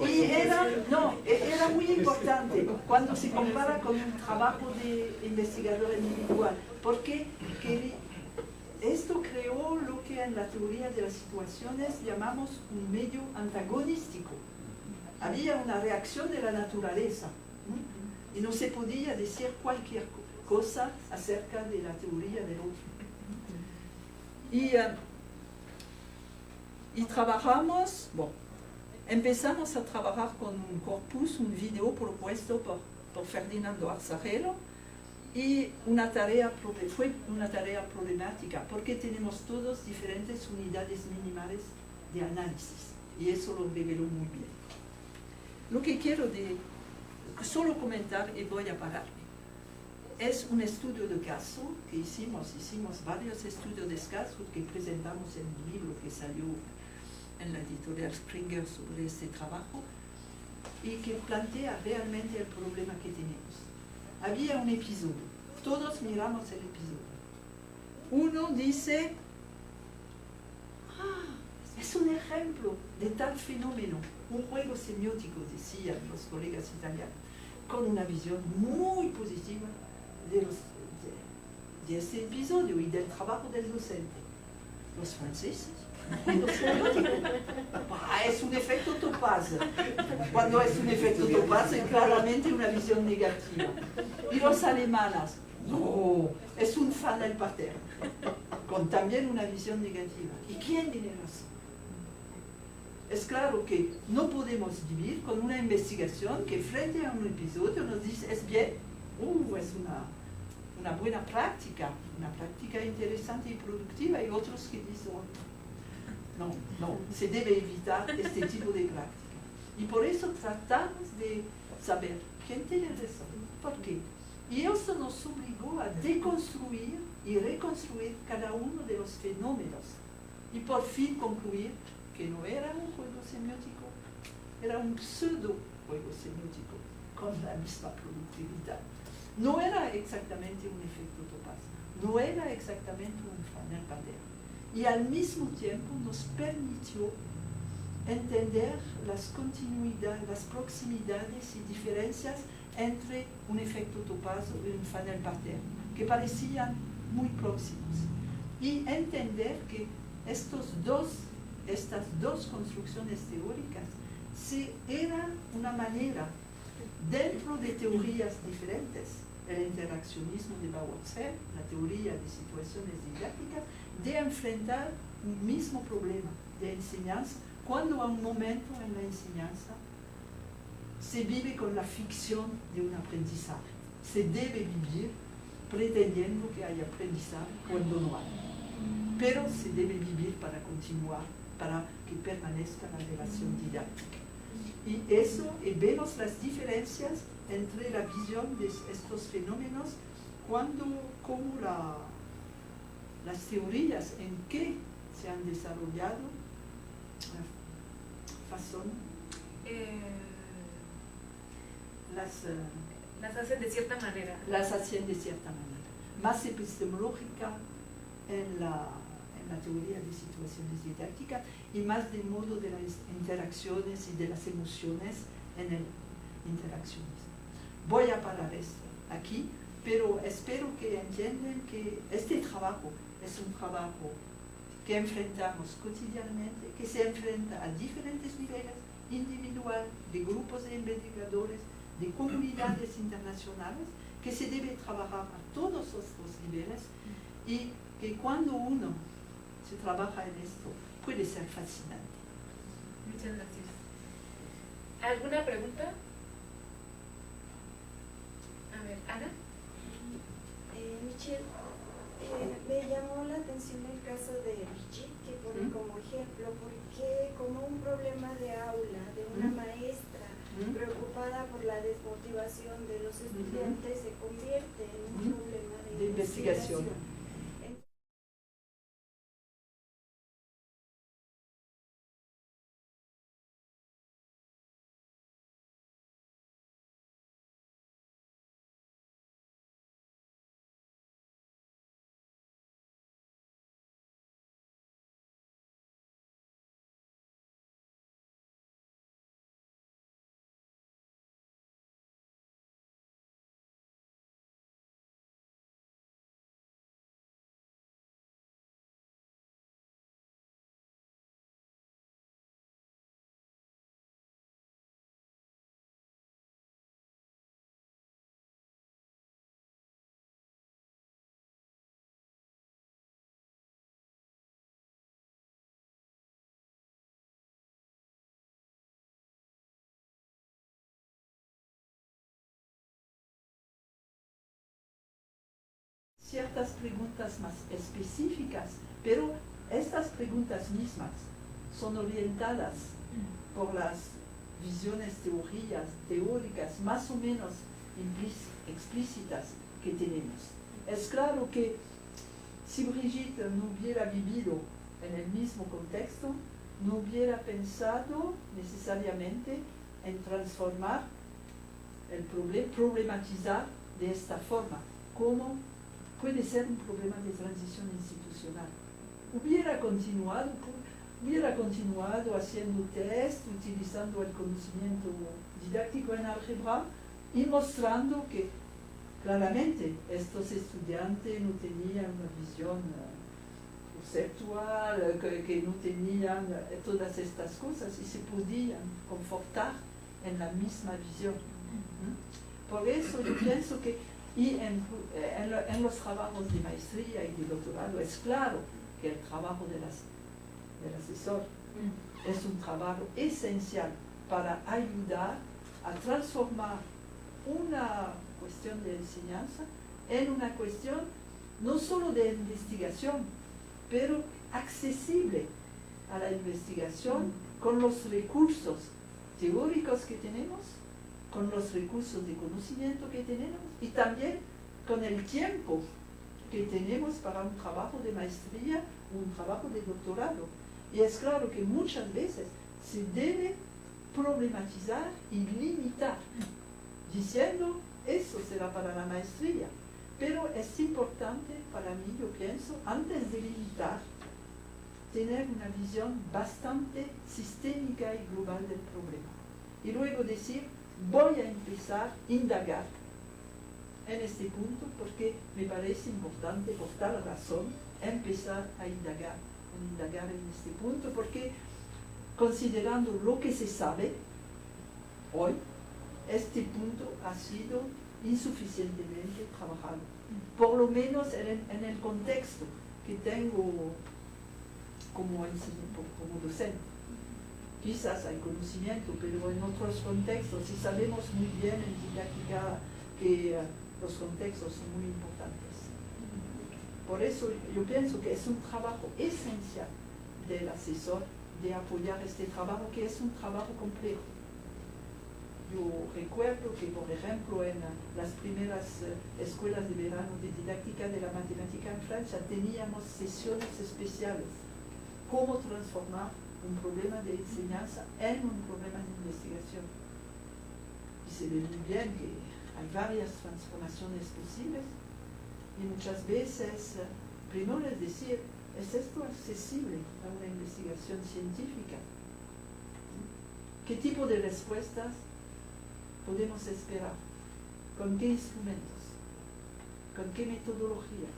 Y era muy importante cuando se compara con un trabajo de investigador individual, porque esto creó lo que en la teoría de las situaciones llamamos un medio antagonístico. Había una reacción de la naturaleza, y no se podía decir cualquier cosa acerca de la teoría del otro. Y trabajamos, empezamos a trabajar con un corpus, un video propuesto por Ferdinando Arzarello, y fue una tarea problemática porque tenemos todos diferentes unidades minimales de análisis y eso lo reveló muy bien. Lo que quiero solo comentar, y voy a pararme, es un estudio de caso que hicimos varios estudios de caso que presentamos en un libro que salió en la editorial Springer sobre este trabajo y que plantea realmente el problema que tenemos. Había un episodio, todos miramos el episodio. Uno dice: es un ejemplo de tal fenómeno, un juego semiótico, decían los colegas italianos, con una visión muy positiva de este episodio y del trabajo del docente. Los franceses, un juego semiótico. Es un efecto Topaz. Cuando es un efecto Topaz es claramente una visión negativa. Y los alemanes, no, es un funnel pattern, con también una visión negativa. ¿Y quién tiene razón? Es claro que no podemos vivir con una investigación que frente a un episodio nos dice: es bien, es una buena práctica, una práctica interesante y productiva, y otros que dicen: no, se debe evitar este tipo de práctica. Y por eso tratamos de saber quién tiene razón, por qué. Y eso nos obligó a deconstruir y reconstruir cada uno de los fenómenos y por fin concluir que no era un juego semiótico, era un pseudo juego semiótico con la misma productividad. No era exactamente un efecto Topaz, no era exactamente un funnel pattern. Y al mismo tiempo nos permitió entender las continuidades, las proximidades y diferencias entre un efecto Topazo y un funnel pattern, que parecían muy próximos. Y entender que estas dos construcciones teóricas eran una manera, dentro de teorías diferentes, el interaccionismo de Bauer-Zell, la teoría de situaciones didácticas, de enfrentar un mismo problema de enseñanza, cuando a un momento en la enseñanza se vive con la ficción de un aprendizaje. Se debe vivir pretendiendo que hay aprendizaje cuando no hay. Pero se debe vivir para continuar, para que permanezca la relación didáctica. Y eso, vemos las diferencias entre la visión de estos fenómenos como las teorías en que se han desarrollado las hacen de cierta manera. Las hacen de cierta manera. Más epistemológica en la teoría de situaciones didácticas y más de modo de las interacciones y de las emociones en el interaccionismo. Voy a parar esto aquí, pero espero que entiendan que este trabajo es un trabajo que enfrentamos cotidianamente, que se enfrenta a diferentes niveles, individual, de grupos de investigadores, de comunidades internacionales, que se debe trabajar a todos estos niveles y que cuando uno se trabaja en esto puede ser fascinante. Muchas gracias. ¿Alguna pregunta? A ver, Ana. Michelle, me llamó la atención el caso de Brigitte, que pone como ejemplo, porque como un problema de aula, de una maestra preocupada por la desmotivación de los estudiantes, se convierte en un problema de investigación. Ciertas preguntas más específicas, pero estas preguntas mismas son orientadas por las visiones teóricas más o menos explícitas que tenemos. Es claro que si Brigitte no hubiera vivido en el mismo contexto, no hubiera pensado necesariamente en transformar el problematizar de esta forma, como puede ser un problema de transición institucional. Hubiera continuado haciendo test, utilizando el conocimiento didáctico en álgebra y mostrando que claramente estos estudiantes no tenían una visión conceptual, que no tenían todas estas cosas y se podían confortar en la misma visión. Por eso yo pienso que en los trabajos de maestría y de doctorado es claro que el trabajo del asesor es un trabajo esencial para ayudar a transformar una cuestión de enseñanza en una cuestión no solo de investigación, pero accesible a la investigación con los recursos teóricos que tenemos, con los recursos de conocimiento que tenemos y también con el tiempo que tenemos para un trabajo de maestría o un trabajo de doctorado. Y es claro que muchas veces se debe problematizar y limitar, diciendo eso será para la maestría. Pero es importante para mí, yo pienso, antes de limitar, tener una visión bastante sistémica y global del problema. Y luego decir, voy a empezar a indagar en este punto porque me parece importante, por tal razón, empezar a indagar en este punto, porque considerando lo que se sabe hoy, este punto ha sido insuficientemente trabajado, por lo menos en el contexto que tengo como docente. Quizás hay conocimiento, pero en otros contextos, y sabemos muy bien en didáctica que los contextos son muy importantes. Por eso yo pienso que es un trabajo esencial del asesor de apoyar este trabajo, que es un trabajo complejo. Yo recuerdo que, por ejemplo, en las primeras escuelas de verano de didáctica de la matemática en Francia teníamos sesiones especiales. Cómo transformar un problema de enseñanza en un problema de investigación. Y se ve muy bien que hay varias transformaciones posibles y muchas veces, primero es decir, ¿es esto accesible a una investigación científica? ¿Qué tipo de respuestas podemos esperar? ¿Con qué instrumentos? ¿Con qué metodología?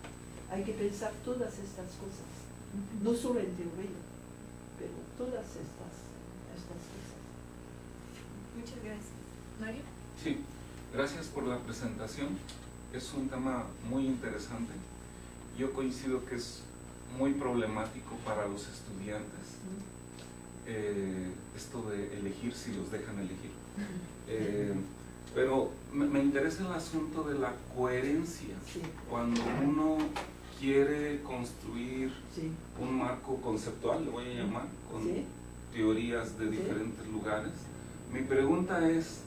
Hay que pensar todas estas cosas, no solo en teoría, pero todas estas cosas. Muchas gracias. Mario. Sí, gracias por la presentación. Es un tema muy interesante. Yo coincido que es muy problemático para los estudiantes. Esto de elegir si los dejan elegir. Pero me interesa el asunto de la coherencia. Sí. Cuando uno quiere construir Sí. un marco conceptual, le voy a llamar, con Sí. teorías de diferentes lugares, mi pregunta es,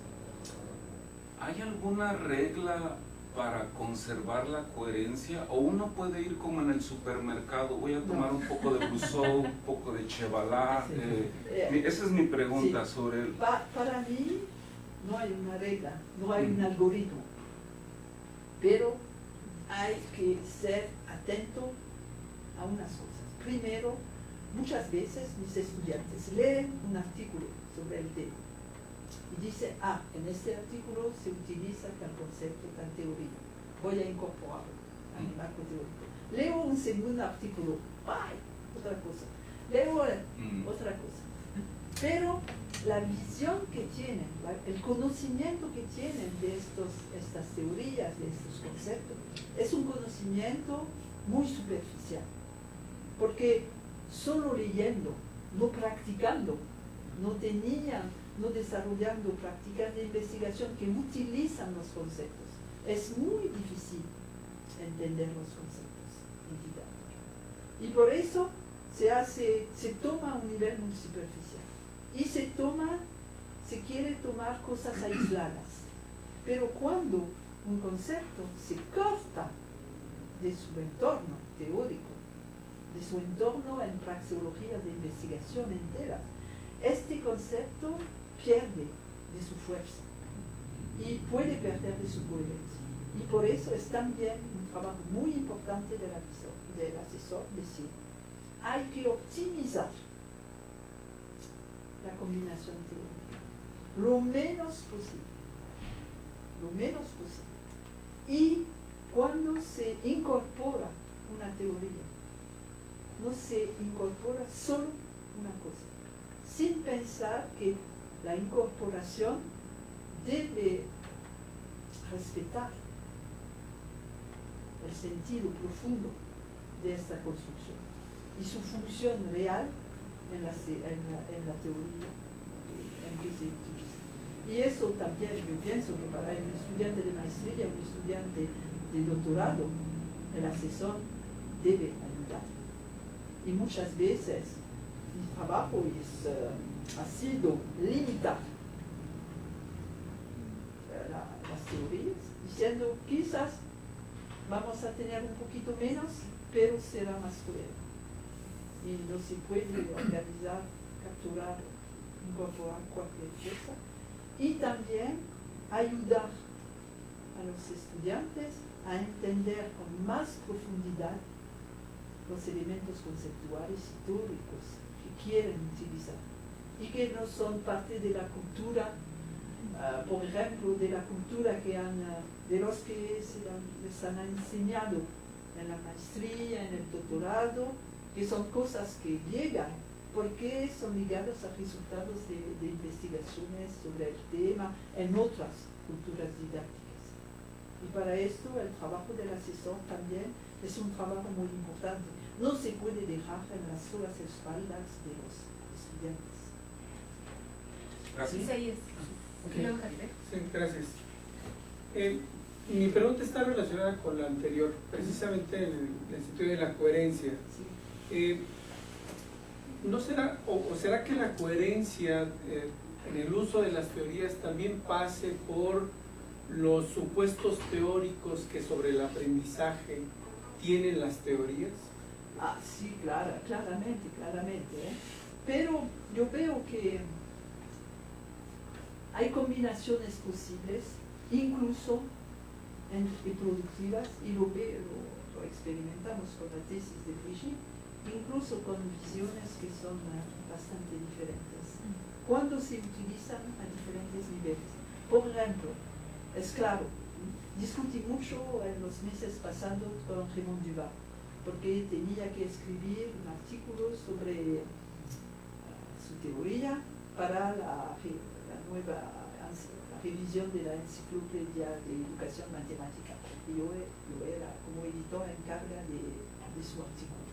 ¿hay alguna regla para conservar la coherencia? ¿O uno puede ir como en el supermercado, voy a tomar un poco de Rousseau, un poco de Chevalá? Esa es mi pregunta sobre el... Para mí no hay una regla, no hay un algoritmo, pero hay que ser atento a unas cosas. Primero, muchas veces mis estudiantes leen un artículo sobre el tema y dicen, en este artículo se utiliza tal concepto, tal teoría, voy a incorporarlo a mi marco teórico. Leo un segundo artículo, otra cosa, leo otra cosa. Pero la visión que tienen, el conocimiento que tienen de estas teorías, de estos conceptos, es un conocimiento muy superficial. Porque solo leyendo, no practicando, no desarrollando prácticas de investigación que utilizan los conceptos, es muy difícil entender los conceptos en didáctica. Y por eso se toma a un nivel muy superficial. Y se quiere tomar cosas aisladas. Pero cuando un concepto se corta de su entorno teórico, de su entorno en praxeología de investigación entera, este concepto pierde de su fuerza y puede perder de su coherencia. Y por eso es también un trabajo muy importante del asesor decir, hay que optimizar la combinación teórica lo menos posible. Y cuando se incorpora una teoría, no se incorpora solo una cosa, sin pensar que la incorporación debe respetar el sentido profundo de esta construcción y su función real en la teoría en que se utiliza. Y eso también yo pienso que para un estudiante de maestría, un estudiante de doctorado, el asesor debe ayudar. Y muchas veces mi trabajo ha sido limitar las teorías, diciendo quizás vamos a tener un poquito menos, pero será más coherente. Y no se puede organizar, capturar, incorporar cualquier cosa. Y también ayudar a los estudiantes a entender con más profundidad los elementos conceptuales históricos que quieren utilizar y que no son parte de la cultura, por ejemplo, de la cultura que de los que les han enseñado en la maestría, en el doctorado, que son cosas que llegan porque son ligadas a resultados de investigaciones sobre el tema en otras culturas didácticas. Y para esto el trabajo del asesor también es un trabajo muy importante. No se puede dejar en las solas espaldas de los estudiantes. Gracias. Isaías. Okay. Luego Javier. Sí, gracias. Mi pregunta está relacionada con la anterior, precisamente en el sentido de la coherencia. ¿No será, o será que la coherencia en el uso de las teorías también pase por los supuestos teóricos que sobre el aprendizaje tienen las teorías? Ah, sí, claramente, Pero yo veo que hay combinaciones posibles, incluso y productivas, y lo experimentamos con la tesis de Brigitte, incluso con visiones que son bastante diferentes, cuando se utilizan a diferentes niveles. Por ejemplo, es claro, discutí mucho en los meses pasados con Raymond Duval, porque tenía que escribir un artículo sobre su teoría para la revisión de la enciclopedia de educación matemática. Y yo era como editor en carga de su artículo.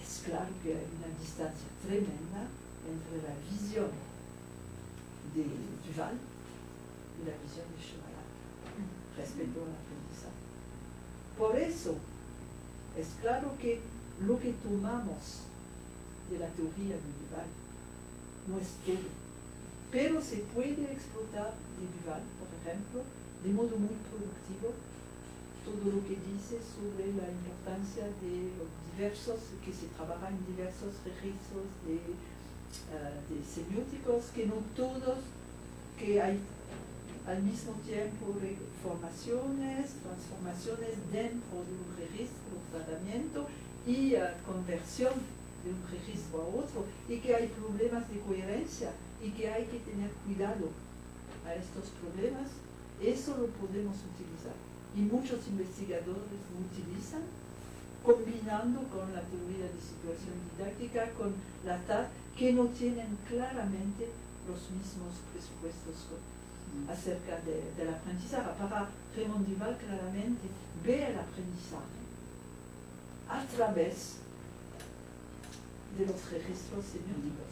Es claro que hay una distancia tremenda entre la visión de Duval y la visión de Schumacher respecto al aprendizaje. Por eso, es claro que lo que tomamos de la teoría de Duval no es todo, pero se puede explotar de Duval, por ejemplo, de modo muy productivo, todo lo que dice sobre la importancia de los diversos, que se trabaja en diversos registros de semióticos, que no todos, que hay al mismo tiempo formaciones, transformaciones dentro de un registro, tratamiento y conversión de un registro a otro, y que hay problemas de coherencia y que hay que tener cuidado a estos problemas. Eso lo podemos utilizar. Y muchos investigadores lo utilizan, combinando con la teoría de situación didáctica, con la TAD, que no tienen claramente los mismos presupuestos acerca del aprendizaje. Para Raymond Duval claramente ve el aprendizaje a través de los registros semióticos.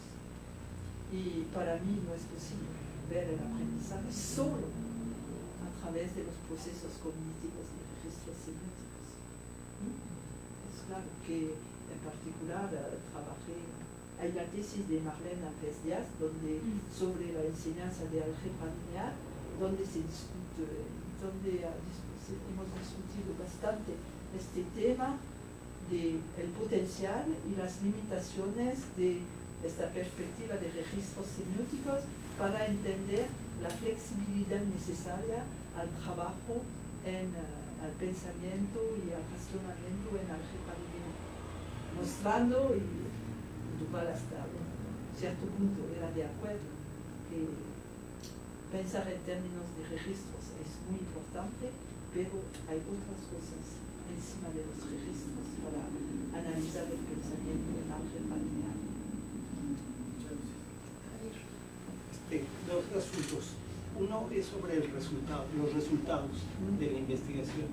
Y para mí no es posible ver el aprendizaje solo a través de los procesos cognitivos de registros semióticos. Es claro que en particular trabajé, hay la tesis de Marlene Alves Díaz sobre la enseñanza de álgebra lineal, donde se discute, hemos discutido bastante este tema del potencial y las limitaciones de esta perspectiva de registros semióticos para entender la flexibilidad necesaria al trabajo al pensamiento y al razonamiento en álgebra lineal, mostrando, y Duval hasta un cierto punto era de acuerdo, que pensar en términos de registros es muy importante, pero hay otras cosas encima de los registros para analizar el pensamiento en álgebra lineal. Dos asuntos. Uno es sobre los resultados de la investigación.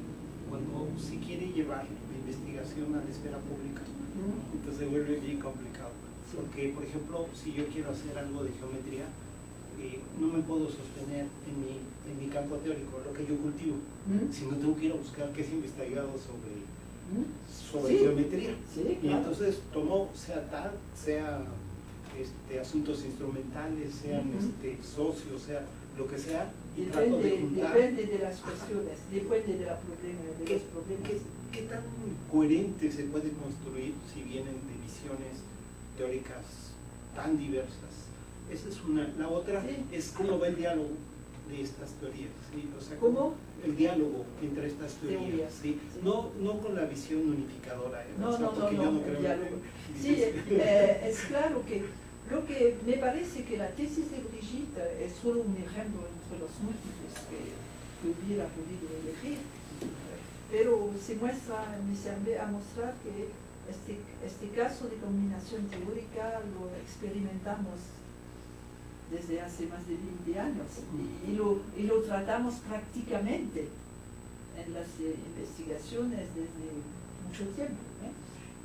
Cuando se quiere llevar la investigación a la esfera pública, entonces se vuelve bien complicado. Porque, por ejemplo, si yo quiero hacer algo de geometría, no me puedo sostener en mi campo teórico, lo que yo cultivo, sino tengo que ir a buscar qué es investigado sobre geometría. Sí, claro. Y entonces tomo, sea TAD, sea asuntos instrumentales, sean socios, sea lo que sea, y trato de juntar. Depende de las cuestiones, depende de los problemas. ¿Qué tan coherente se puede construir si vienen de visiones teóricas tan diversas? Esa es una. La otra es cómo va el diálogo. de estas teorías, ¿sí? O sea, ¿Cómo? el diálogo entre estas teorías, ¿sí? Sí. No con la visión unificadora, No, o sea, porque yo no el creo en diálogo. Sí, es claro que lo que me parece que la tesis de Brigitte es solo un ejemplo entre los múltiples que hubiera podido elegir, pero se muestra, me sirve a mostrar que este caso de combinación teórica lo experimentamos desde hace más de 20 años y lo tratamos prácticamente en las investigaciones desde mucho tiempo.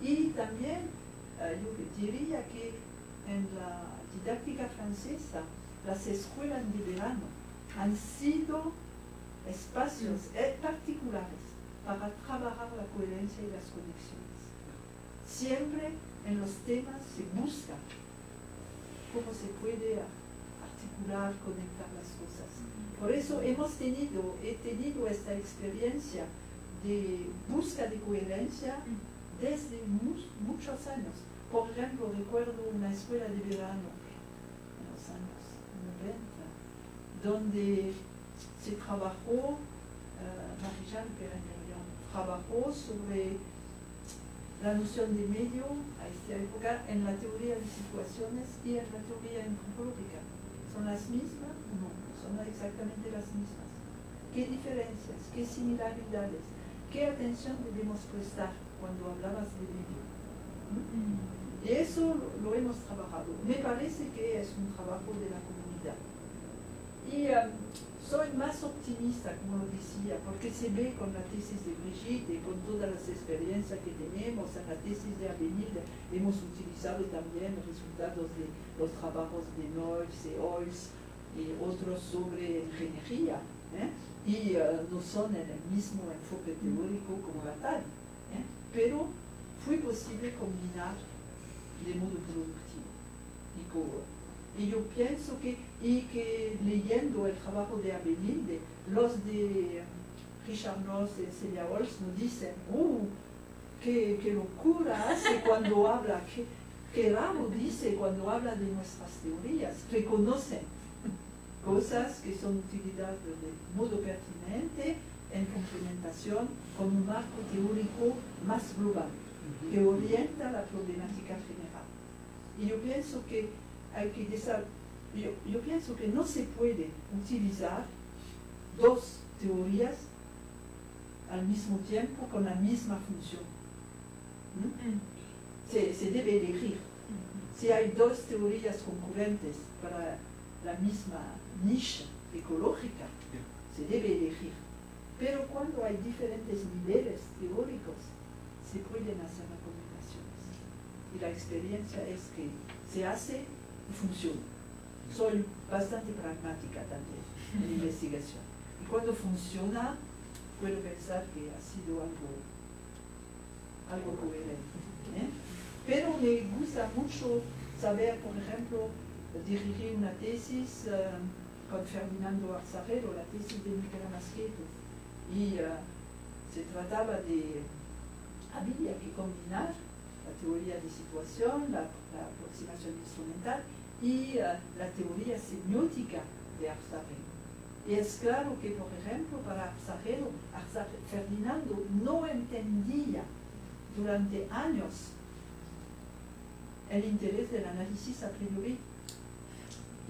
Y también yo diría que en la didáctica francesa las escuelas de verano han sido espacios particulares para trabajar la coherencia y las conexiones. Siempre en los temas se busca cómo se puede articular, conectar las cosas. Por eso he tenido esta experiencia de búsqueda de coherencia desde muchos años. Por ejemplo, recuerdo una escuela de verano en los años 90, donde se trabajó, Marie-Jeanne Perrin-Mérian trabajó sobre la noción de medio a esta época en la teoría de situaciones y en la teoría antropológica. ¿Son las mismas? No, son exactamente las mismas. ¿Qué diferencias? ¿Qué similaridades? ¿Qué atención debemos prestar cuando hablabas de medio? Y eso lo hemos trabajado. Me parece que es un trabajo de la comunidad. Y soy más optimista, como lo decía, porque se ve con la tesis de Brigitte, con todas las experiencias que tenemos. En la tesis de Avenir hemos utilizado también resultados de los trabajos de Noyes y Oyles y otros sobre ingeniería, y no son en el mismo enfoque teórico como la tal, pero fue posible combinar de modo productivo. Y yo pienso que leyendo el trabajo de Avenir, los de Richard Noss y Celia Holz nos dicen, qué locura hace cuando habla, qué raro dice cuando habla de nuestras teorías, reconocen cosas que son utilizadas de modo pertinente en complementación con un marco teórico más global, que orienta la problemática general. Y yo pienso que yo pienso que no se puede utilizar dos teorías al mismo tiempo con la misma función. Se debe elegir. Si hay dos teorías concurrentes para la misma nicha ecológica, se debe elegir. Pero cuando hay diferentes niveles teóricos, se pueden hacer recomendaciones. Y la experiencia es que se hace y funciona. Soy bastante pragmática también en investigación. Y cuando funciona, puedo pensar que ha sido algo coherente. Pero me gusta mucho saber, por ejemplo, dirigir una tesis con Ferdinando Arzarello, la tesis de Michela Masqueto. Y se trataba había que combinar la teoría de situación, la aproximación instrumental y la teoría semiótica de Arzarello. Y es claro que, por ejemplo, para Arzarello, Ferdinando no entendía durante años el interés del análisis a priori.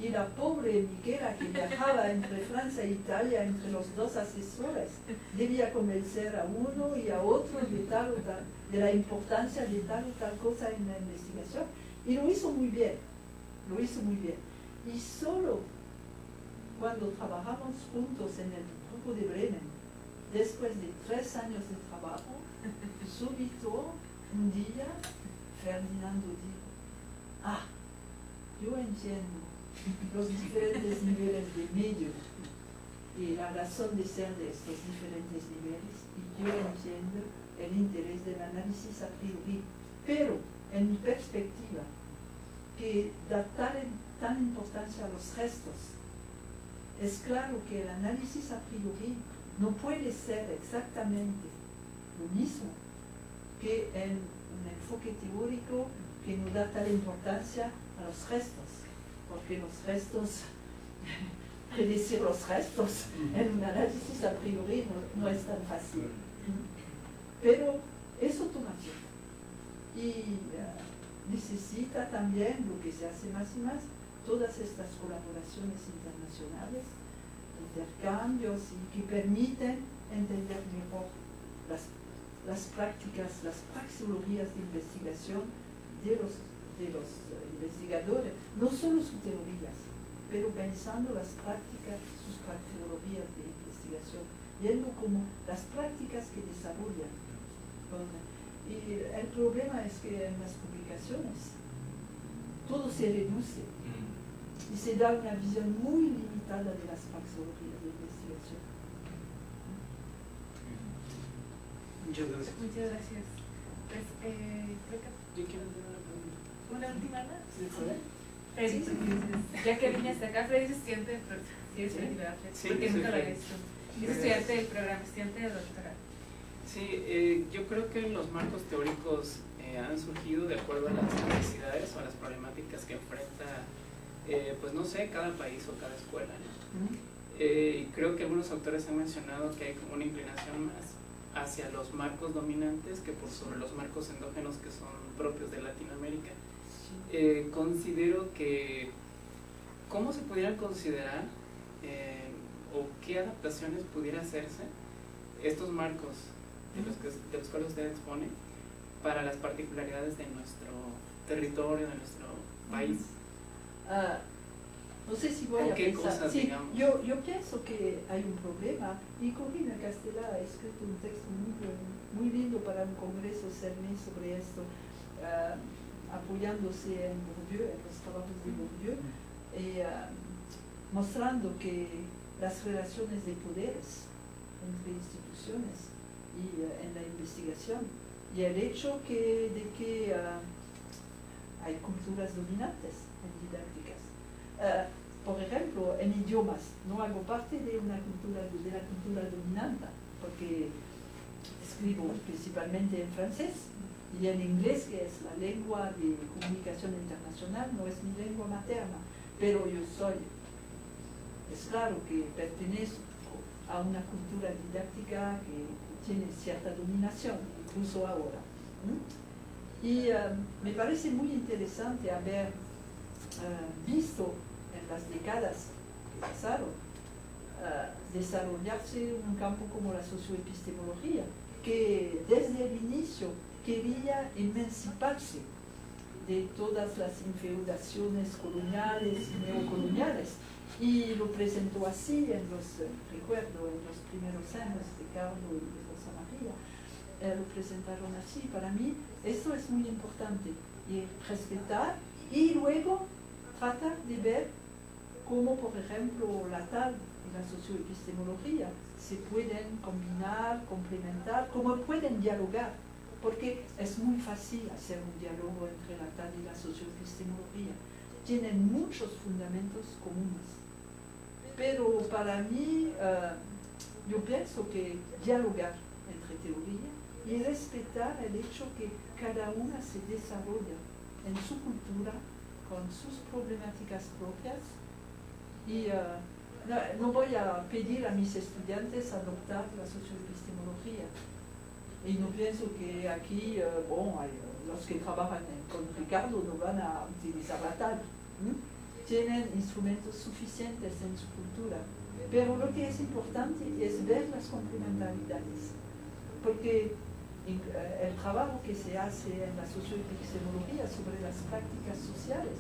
Y la pobre Michela, que viajaba entre Francia e Italia, entre los dos asesores, debía convencer a uno y a otro de tal o tal, de la importancia de tal o tal cosa en la investigación. Y lo hizo muy bien, Y solo cuando trabajamos juntos en el grupo de Bremen, después de 3 años de trabajo, súbito, un día, Ferdinando dijo, yo entiendo los diferentes niveles de medio y la razón de ser de estos diferentes niveles, y yo entiendo el interés del análisis a priori, pero en mi perspectiva, que da tan importancia a los gestos, es claro que el análisis a priori no puede ser exactamente lo mismo que en un enfoque teórico que no da tal importancia a los gestos, porque los gestos predecir los restos en un análisis a priori no es tan fácil. Pero eso toma tiempo. Y necesita también, lo que se hace más y más, todas estas colaboraciones internacionales, intercambios y que permiten entender mejor las prácticas, las praxeologías de investigación de los investigadores, no solo sus teorías, pero pensando las prácticas, sus praxeologías de investigación, viendo como las prácticas que desarrollan. Y el problema es que en las publicaciones todo se reduce y se da una visión muy limitada de las praxeologías de investigación. Muchas gracias. Muchas gracias. Pues, creo que Yo quiero hacer una pregunta. una última más. ¿Sí, puede? Freddy, ya que viniste acá, Freddy es estudiante de Sí, porque soy nunca lo Freddy. he visto. Es estudiante del programa, estudiante de doctorado. Sí, yo creo que los marcos teóricos han surgido de acuerdo a las necesidades o a las problemáticas que enfrenta, pues no sé, cada país o cada escuela, ¿no? Y creo que algunos autores han mencionado que hay como una inclinación más hacia los marcos dominantes que por sobre los marcos endógenos que son propios de Latinoamérica. Considero que, ¿cómo se pudieran considerar o qué adaptaciones pudiera hacerse estos marcos de los cuales usted expone para las particularidades de nuestro territorio, de nuestro país? No sé si voy ¿O a qué pensar. cosas, Sí, digamos? yo pienso que hay un problema y Corina Castela ha escrito un texto muy lindo para un congreso CERMI sobre esto, apoyándose en Bourdieu, en los trabajos de Bourdieu, mostrando que las relaciones de poderes entre instituciones y en la investigación y el hecho de que hay culturas dominantes en didácticas. Por ejemplo, en idiomas, no hago parte de la cultura dominante, porque escribo principalmente en francés y en inglés, que es la lengua de comunicación internacional, no es mi lengua materna, pero es claro que pertenezco a una cultura didáctica que tiene cierta dominación, incluso ahora. Y me parece muy interesante haber visto en las décadas que pasaron desarrollarse un campo como la socioepistemología, que desde el inicio quería emanciparse de todas las infeudaciones coloniales y neocoloniales, y lo presentó así en los primeros años de Carlo y de Rosa María, lo presentaron así. Para mí esto es muy importante, y respetar, y luego tratar de ver cómo, por ejemplo, la TAL y la socioepistemología se pueden combinar, complementar, cómo pueden dialogar, porque es muy fácil hacer un diálogo entre la TAL y la socioepistemología. Tienen muchos fundamentos comunes. Pero para mí, yo pienso que dialogar entre teoría y respetar el hecho que cada una se desarrolla en su cultura, con sus problemáticas propias, y no voy a pedir a mis estudiantes adoptar la socioepistemología. Y no pienso que aquí, los que trabajan con Ricardo no van a utilizar la TAL. Tienen instrumentos suficientes en su cultura. Pero lo que es importante es ver las complementaridades. Porque el trabajo que se hace en la socioepistemología sobre las prácticas sociales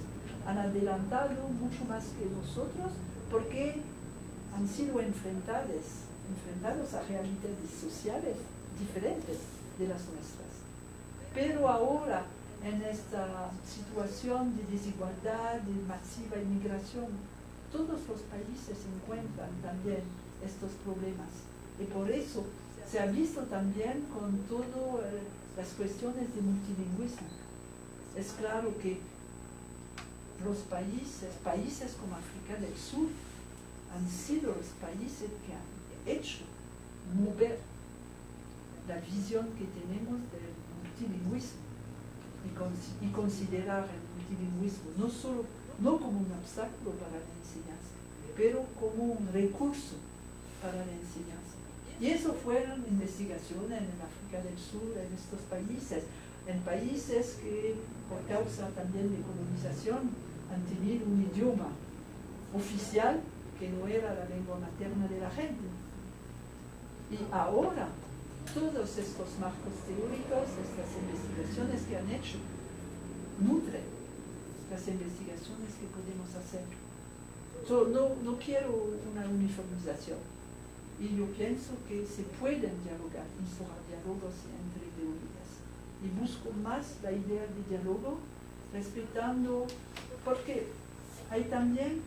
han adelantado mucho más que nosotros, porque han sido enfrentados a realidades sociales diferentes de las nuestras. Pero ahora, en esta situación de desigualdad, de masiva inmigración, todos los países encuentran también estos problemas. Y por eso se ha visto también con todas las cuestiones de multilingüismo. Es claro que los países como África del Sur, han sido los países que han hecho mover la visión que tenemos del multilingüismo y considerar el multilingüismo no como un obstáculo para la enseñanza, pero como un recurso para la enseñanza. Y eso fueron investigaciones en África del Sur, en estos países, en países que por causa también de colonización han tenido un idioma oficial que no era la lengua materna de la gente. Y ahora, todos estos marcos teóricos, estas investigaciones que han hecho, nutren las investigaciones que podemos hacer. No quiero una uniformización. Y yo pienso que se pueden dialogar, instaurar diálogos entre teorías. Y busco más la idea de diálogo, respetando, porque hay también,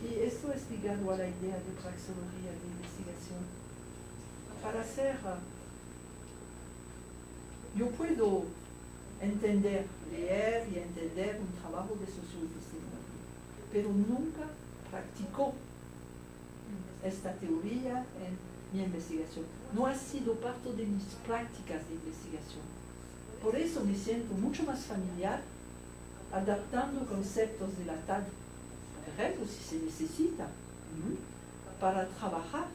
y esto es ligado a la idea de praxeología de investigación, para hacer, yo puedo entender, leer y entender un trabajo de socioepistemología, pero nunca practicó esta teoría en mi investigación. No ha sido parte de mis prácticas de investigación. Por eso me siento mucho más familiar adaptando conceptos de la TAD, por ejemplo, si se necesita, para trabajar,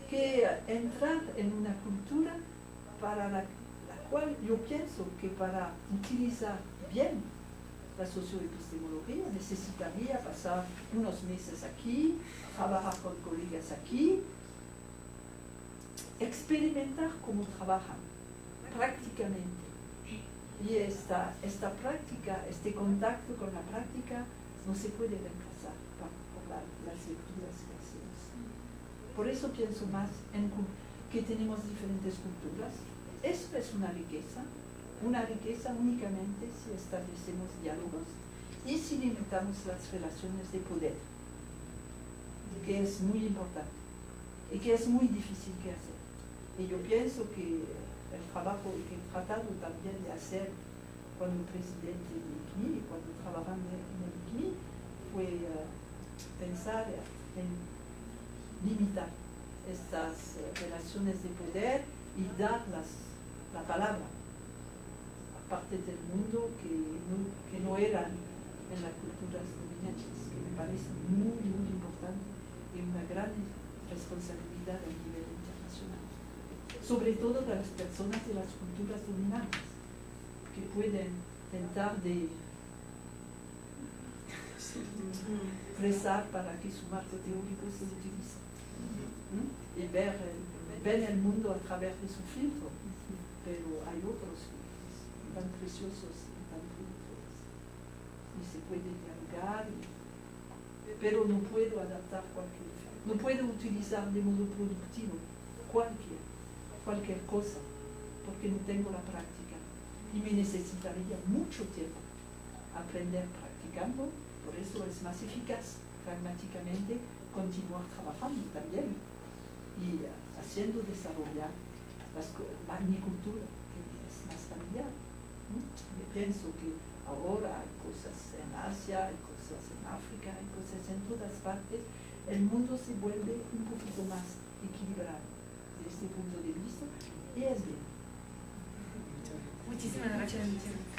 que entrar en una cultura para la cual yo pienso que para utilizar bien la socioepistemología necesitaría pasar unos meses aquí, trabajar con colegas aquí, experimentar cómo trabajan prácticamente. Y esta práctica, este contacto con la práctica no se puede reemplazar por las lecturas que hacemos. Por eso pienso más en que tenemos diferentes culturas. Esto es una riqueza únicamente si establecemos diálogos y si limitamos las relaciones de poder, que es muy importante y que es muy difícil que hacer. Y yo pienso que el trabajo que he tratado también de hacer cuando presidente del ICNI, cuando trabajando en el ICNI, fue pensar en limitar estas relaciones de poder y dar la palabra a partes del mundo que no eran en las culturas dominantes, que me parece muy, muy importante y una gran responsabilidad a nivel internacional. Sobre todo de las personas de las culturas dominantes, que pueden tentar de rezar para que su marco teórico se utilice y ver el mundo a través de su filtro, pero hay otros tan preciosos y tan productivos y se puede dialogar, pero no puedo adaptar no puedo utilizar de modo productivo cualquier cosa porque no tengo la práctica y me necesitaría mucho tiempo aprender practicando. Por eso es más eficaz pragmáticamente continuar trabajando también y haciendo desarrollar mi cultura, que es más familiar. Pienso que ahora hay cosas en Asia, hay cosas en África, hay cosas en todas partes. El mundo se vuelve un poquito más equilibrado desde este punto de vista y es bien. Muchísimas gracias, Michelle.